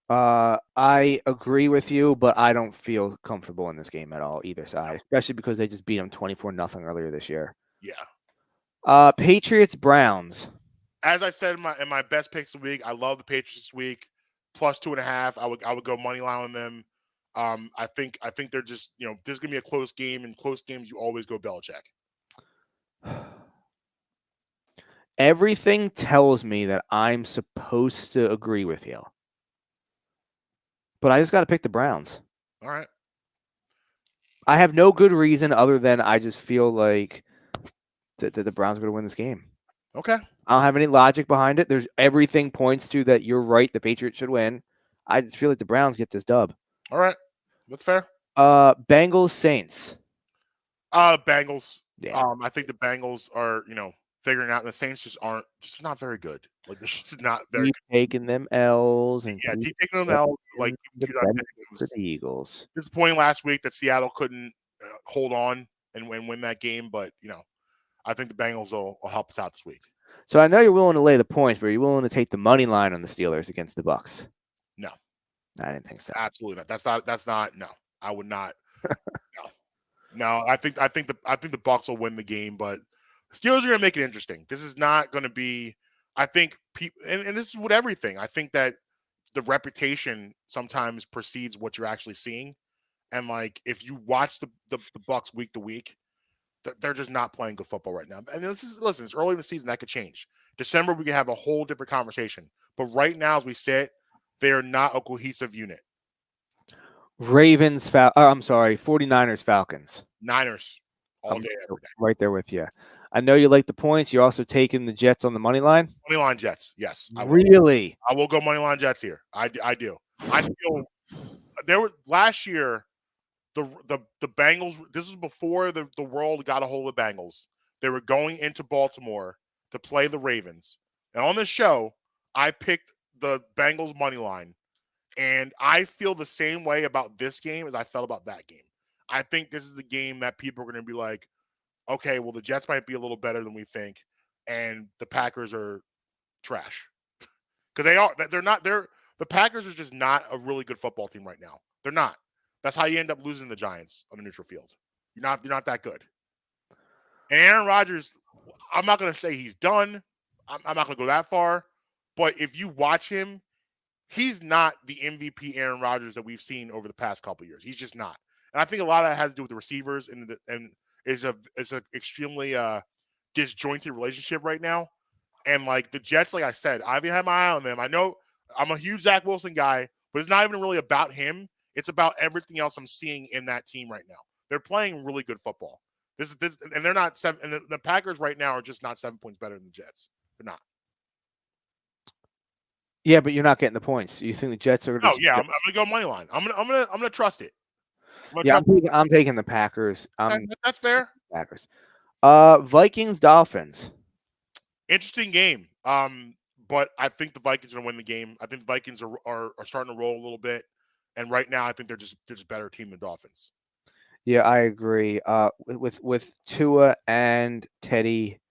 I agree with you, but I don't feel comfortable in this game at all, either side, especially because they just beat them 24-0 earlier this year. Yeah. Patriots, Browns. as I said in my best picks of the week, I love the Patriots this week. Plus 2.5. I would go money line on them. I think they're just, there's gonna be a close game, and close games you always go Belichick. Everything tells me that I'm supposed to agree with you. But I just got to pick the Browns. All right. I have no good reason other than I just feel like that the Browns are going to win this game. Okay. I don't have any logic behind it. There's everything points to that you're right. The Patriots should win. I just feel like the Browns get this dub. All right. That's fair. Bengals, Saints. Bengals. Yeah. I think the Bengals are, figuring out, and the Saints just not very good. Like, they're just not very Keep good. taking them L's and Keep taking them L's. Like, the for the Eagles. Disappointing last week that Seattle couldn't hold on and win that game, but I think the Bengals will help us out this week. So I know you're willing to lay the points, but are you willing to take the money line on the Steelers against the Bucks? No, I didn't think so. Absolutely not. That's not. No, I would not. No. I think the Bucks will win the game, but Steelers are going to make it interesting. This is not going to be. I think people, and this is with everything. I think that the reputation sometimes precedes what you're actually seeing, and like if you watch the Bucks week to week, they're just not playing good football right now. And listen, it's early in the season, that could change. December we can have a whole different conversation, but right now as we sit, they are not a cohesive unit. 49ers, Falcons. Niners all day, every day. Right there with you. I know you like the points. You're also taking the Jets on the money line. Money line Jets, yes. Really? I will go money line Jets here. I do. I feel there was last year. The Bengals. This was before the world got a hold of the Bengals. They were going into Baltimore to play the Ravens, and on this show, I picked the Bengals money line, and I feel the same way about this game as I felt about that game. I think this is the game that people are going to be like, okay, well, the Jets might be a little better than we think, and the Packers are trash. Because they are. They're not. The Packers are just not a really good football team right now. They're not. That's how you end up losing the Giants on a neutral field. You're not that good. And Aaron Rodgers, I'm not going to say he's done. I'm not going to go that far. But if you watch him, he's not the MVP Aaron Rodgers that we've seen over the past couple of years. He's just not. And I think a lot of that has to do with the receivers and it's an extremely disjointed relationship right now. And like the Jets, like I said, I've had my eye on them. I know I'm a huge Zach Wilson guy, but it's not even really about him. It's about everything else I'm seeing in that team right now. They're playing really good football. This and they're not seven. And the Packers right now are just not 7 points better than the Jets. They're not. Yeah, but you're not getting the points. You think the Jets are? Oh yeah, I'm gonna go money line. I'm gonna trust it. I'm taking the Packers. That's fair. Packers. Vikings, Dolphins. Interesting game. But I think the Vikings are gonna win the game. I think the Vikings are starting to roll a little bit, and right now I think they're just a better team than Dolphins. Yeah, I agree. With Tua and Teddy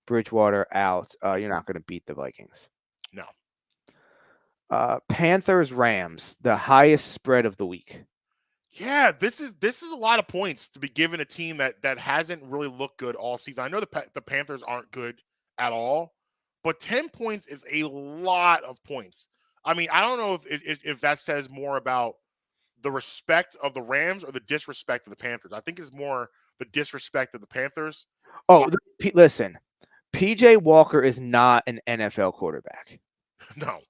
Bridgewater out, you're not going to beat the Vikings. No. Panthers, Rams, the highest spread of the week. Yeah, this is a lot of points to be given a team that hasn't really looked good all season. I know the Panthers aren't good at all, but 10 points is a lot of points. I mean, I don't know if that says more about the respect of the Rams or the disrespect of the Panthers. I think it's more the disrespect of the Panthers. Oh, listen, PJ Walker is not an NFL quarterback. No.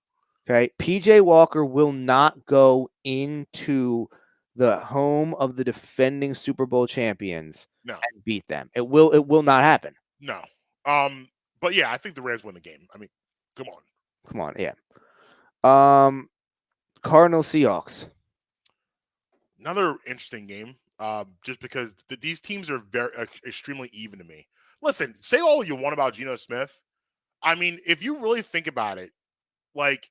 Okay, PJ Walker will not go into the home of the defending Super Bowl champions and beat them. It will not happen. No. But yeah, I think the Rams win the game. I mean, come on. Yeah. Cardinals, Seahawks. Another interesting game. Just because these teams are extremely even to me. Listen, say all you want about Geno Smith. I mean, if you really think about it, like,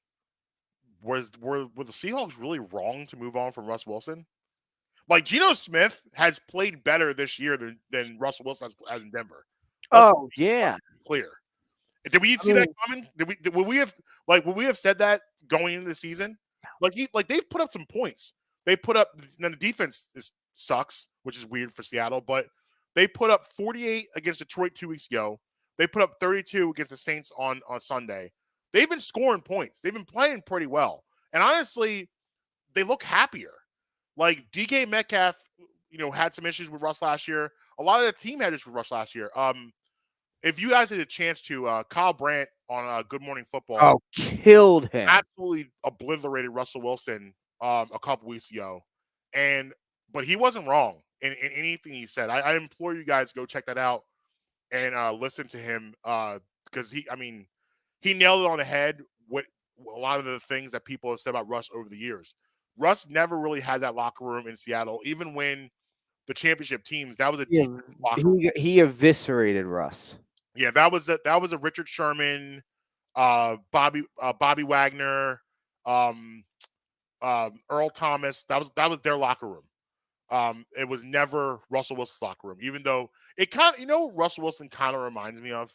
were the Seahawks really wrong to move on from Russ Wilson? Like, Geno Smith has played better this year than Russell Wilson has in Denver. Oh, yeah. Clear. Did we see that coming? Would we have said that going into the season? Like they've put up some points. They put up, the defense sucks, which is weird for Seattle, but they put up 48 against Detroit 2 weeks ago. They put up 32 against the Saints on Sunday. They've been scoring points. They've been playing pretty well. And honestly, they look happier. Like DK Metcalf, had some issues with Russ last year. A lot of the team had issues with Russ last year. If you guys had a chance to, Kyle Brandt on Good Morning Football killed him. absolutely obliterated Russell Wilson a couple weeks ago. But he wasn't wrong in anything he said. I implore you guys to go check that out and listen to him because he nailed it on the head with a lot of the things that people have said about Russ over the years. Russ never really had that locker room in Seattle, even when the championship teams, that was a deep locker room. He eviscerated Russ. Yeah, that was a Richard Sherman, Bobby Wagner, Earl Thomas. That was their locker room. It was never Russell Wilson's locker room, even though it kind of, what Russell Wilson kind of reminds me of?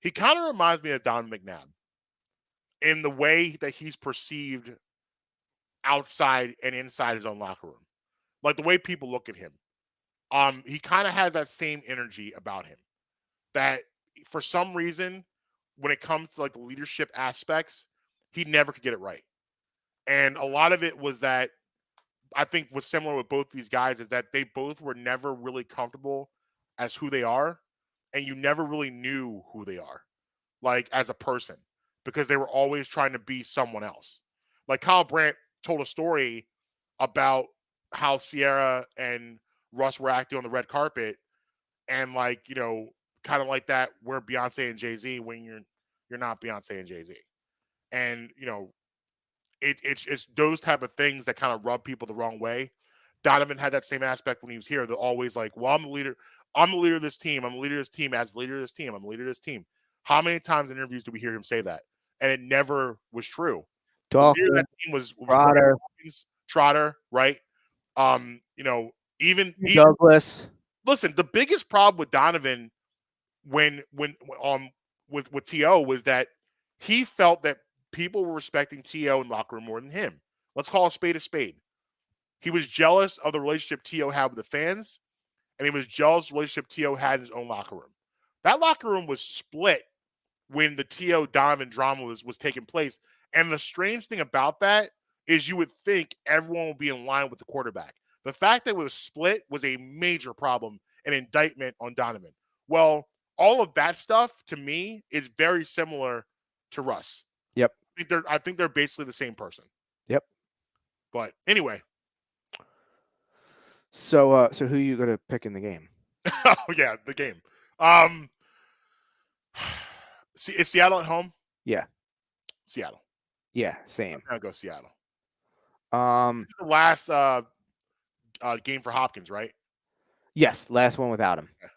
He kind of reminds me of Don McNabb in the way that he's perceived outside and inside his own locker room. Like the way people look at him. He kind of has that same energy about him that for some reason, when it comes to like the leadership aspects, he never could get it right. And a lot of it was that I think was similar with both these guys is that they both were never really comfortable as who they are. And you never really knew who they are, like as a person, because they were always trying to be someone else. Like Kyle Brandt told a story about how Sierra and Russ were acting on the red carpet, and like, kind of like that, we're Beyonce and Jay-Z when you're not Beyonce and Jay-Z. And, it's those type of things that kind of rub people the wrong way. Donovan had that same aspect when he was here. They're always like, well, I'm the leader of this team. I'm the leader of this team as the leader of this team. I'm the leader of this team. How many times in interviews do we hear him say that? And it never was true. The leader of that team was Trotter, right? Even Douglas. Listen, the biggest problem with Donovan with T.O. was that he felt that people were respecting T.O. in the locker room more than him. Let's call a spade a spade. He was jealous of the relationship T.O. had with the fans, and he was jealous of the relationship T.O. had in his own locker room. That locker room was split when the T.O. Donovan drama was taking place. And the strange thing about that is you would think everyone would be in line with the quarterback. The fact that it was split was a major problem, an indictment on Donovan. Well, all of that stuff, to me, is very similar to Russ. Yep. I think they're basically the same person. Yep. But anyway. So who are you going to pick in the game? Oh, yeah, the game. Is Seattle at home? Yeah. Seattle. Yeah, same. I'm going to go Seattle. This is the last game for Hopkins, right? Yes, last one without him. Okay.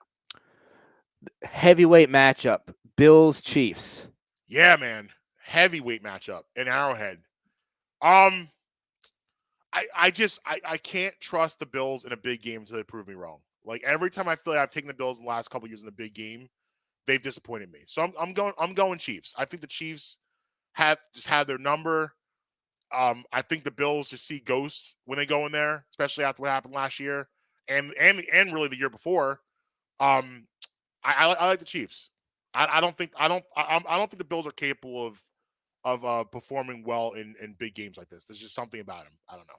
Heavyweight matchup, Bills-Chiefs. Yeah, man. Heavyweight matchup in Arrowhead. I can't trust the Bills in a big game until they prove me wrong. Like every time I feel like I've taken the Bills in the last couple of years in a big game, they've disappointed me. So I'm going Chiefs. I think the Chiefs have their number. I think the Bills just see ghosts when they go in there, especially after what happened last year and really the year before. I like the Chiefs. I don't think the Bills are capable of performing well in big games like this. There's just something about them. I don't know.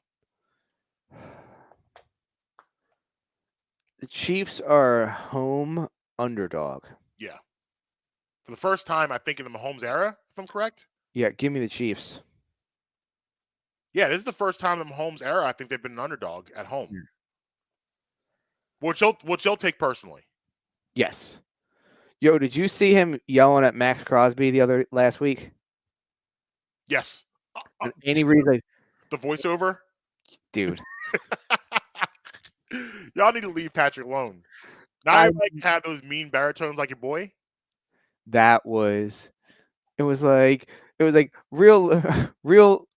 The Chiefs are home underdog. Yeah. For the first time, I think in the Mahomes era, if I'm correct. Yeah, give me the Chiefs. Yeah, this is the first time in the Mahomes era I think they've been an underdog at home. Yeah. Which you'll take personally. Yes. Yo, did you see him yelling at Max Crosby last week? Yes. Any reason? The voiceover? Dude. Y'all need to leave Patrick alone. Now I have those mean baritones like your boy. It was like real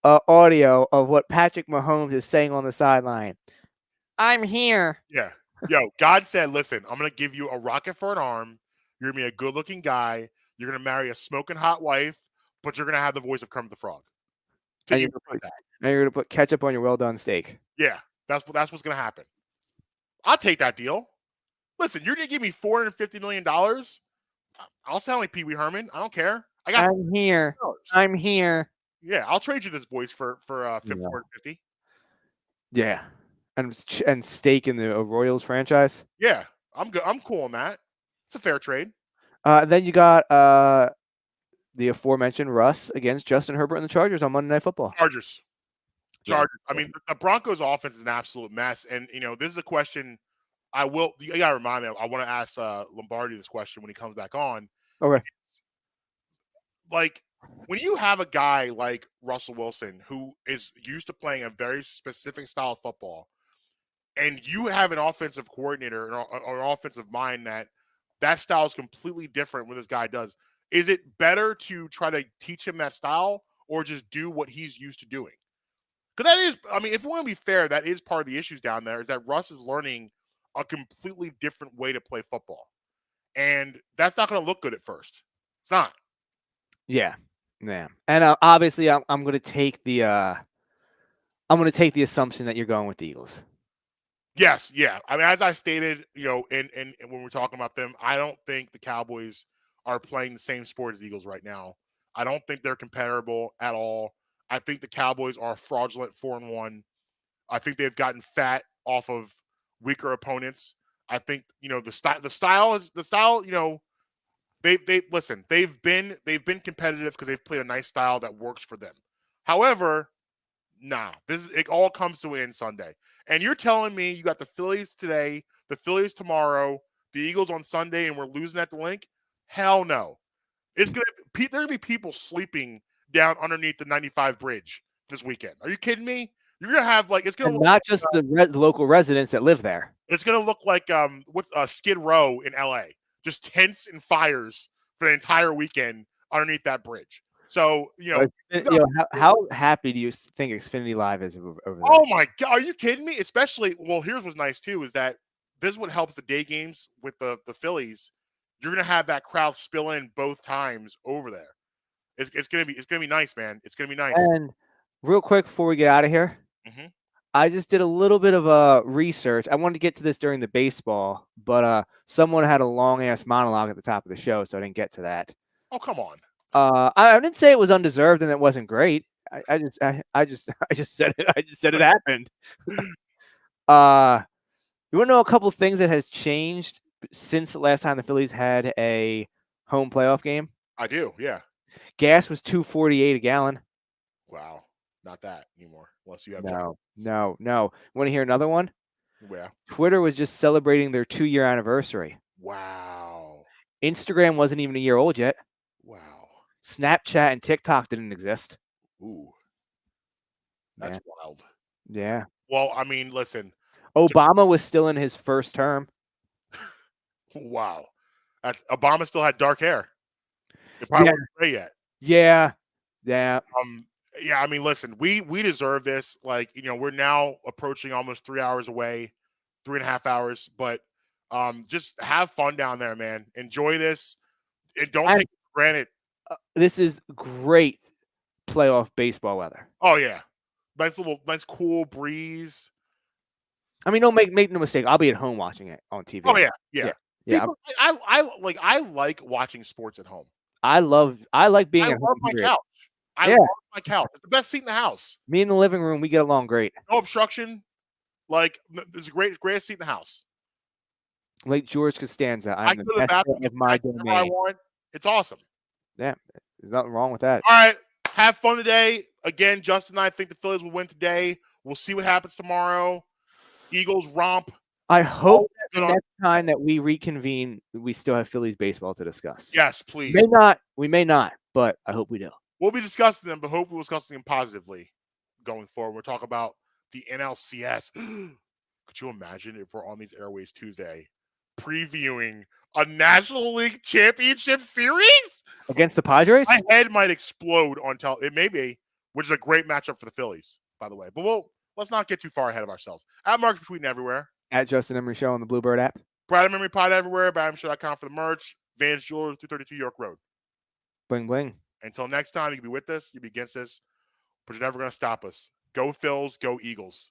audio of what Patrick Mahomes is saying on the sideline. I'm here. Yeah. Yo, God said, listen, I'm going to give you a rocket for an arm. You're going to be a good-looking guy. You're going to marry a smoking hot wife, but you're going to have the voice of Kermit the Frog. And you're going to put ketchup on your well-done steak. Yeah, that's what's going to happen. I'll take that deal. Listen, you're going to give me $450 million I'll sound like Pee Wee Herman. I don't care. I got I'm here. $50. I'm here. Yeah, I'll trade you this voice for Yeah. 450. Yeah. And stake in the Royals franchise. Yeah, I'm good. I'm cool on that. It's a fair trade. Then you got the aforementioned Russ against Justin Herbert and the Chargers on Monday Night Football. Chargers. Yeah. I mean, the Broncos offense is an absolute mess. And, this is a question you got to remind me, I want to ask Lombardi this question when he comes back on. Okay. Like, when you have a guy like Russell Wilson, who is used to playing a very specific style of football, and you have an offensive coordinator or an offensive mind that style is completely different when this guy does, is it better to try to teach him that style or just do what he's used to doing? Because that is, I mean, if we want to be fair, that is part of the issues down there, is that Russ is learning a completely different way to play football. And that's not going to look good at first. It's not. Yeah. Yeah. And obviously I'm going to take the assumption that you're going with the Eagles. Yes, yeah. I mean, as I stated, and when we're talking about them, I don't think the Cowboys are playing the same sport as the Eagles right now. I don't think they're comparable at all. I think the Cowboys are fraudulent 4-1. I think they've gotten fat off of weaker opponents. I think the style. They've been competitive because they've played a nice style that works for them. However, it all comes to an end Sunday. And you're telling me you got the Phillies today, the Phillies tomorrow, the Eagles on Sunday, and we're losing at the Link? Hell no. There's gonna be people sleeping down underneath the 95 bridge this weekend. Are you kidding me? You're gonna have not just the local residents that live there. It's gonna look like what's Skid Row in LA, just tents and fires for the entire weekend underneath that bridge. So how happy do you think Xfinity Live is over there? Oh my God, are you kidding me? Especially, here's what's nice too is that this is what helps the day games with the Phillies. You're gonna have that crowd spill in both times over there. It's gonna be nice, man. It's gonna be nice. And real quick before we get out of here, I just did a little bit of research. I wanted to get to this during the baseball, but someone had a long ass monologue at the top of the show, so I didn't get to that. Oh, come on. I didn't say it was undeserved and it wasn't great. I just said it. I just said it happened. You want to know a couple of things that has changed since the last time the Phillies had a home playoff game? I do, yeah. Gas was $2.48 a gallon. Wow, not that anymore. Unless you have no. Want to hear another one? Yeah. Twitter was just celebrating their 2-year anniversary. Wow. Instagram wasn't even a year old yet. Wow. Snapchat and TikTok didn't exist. Ooh. That's wild. Yeah. Well, I mean, listen. Obama was still in his first term. Wow. Obama still had dark hair. It probably wasn't gray yet. Yeah. Yeah, I mean, listen, we deserve this. Like, we're now approaching almost 3 hours away, 3.5 hours, but just have fun down there, man. Enjoy this. And don't take it for granted. This is great playoff baseball weather. Oh yeah. Nice cool breeze. I mean, don't make no mistake. I'll be at home watching it on TV. Oh yeah. See, Yeah. I like watching sports at home. I like being at home. I love my couch. I love my couch. It's the best seat in the house. Me in the living room, we get along great. No obstruction. Like, this is greatest seat in the house. Like George Costanza. I I'm go the to the best bathroom of my whenever I domain. want. It's awesome. Yeah, there's nothing wrong with that. All right. Have fun today. Again, Justin and I think the Phillies will win today. We'll see what happens tomorrow. Eagles romp. I hope that the next time that we reconvene, we still have Phillies baseball to discuss. Yes, please. We may not, but I hope we do. We'll be discussing them, but hopefully we'll discussing them positively going forward. We'll talk about the NLCS. Could you imagine if we're on these airways Tuesday previewing a National League Championship Series against the Padres? My head might explode on it may be, which is a great matchup for the Phillies, by the way. But let's not get too far ahead of ourselves. At Marques Tweeting everywhere. At Justin Emery Show on the Bluebird app. Brad Memory Pod everywhere. BradMemory.com for the merch. Vans Jewelers, 232 York Road. Bling bling. Until next time, you can be with us, you can be against us, but you're never going to stop us. Go Phils, go Eagles.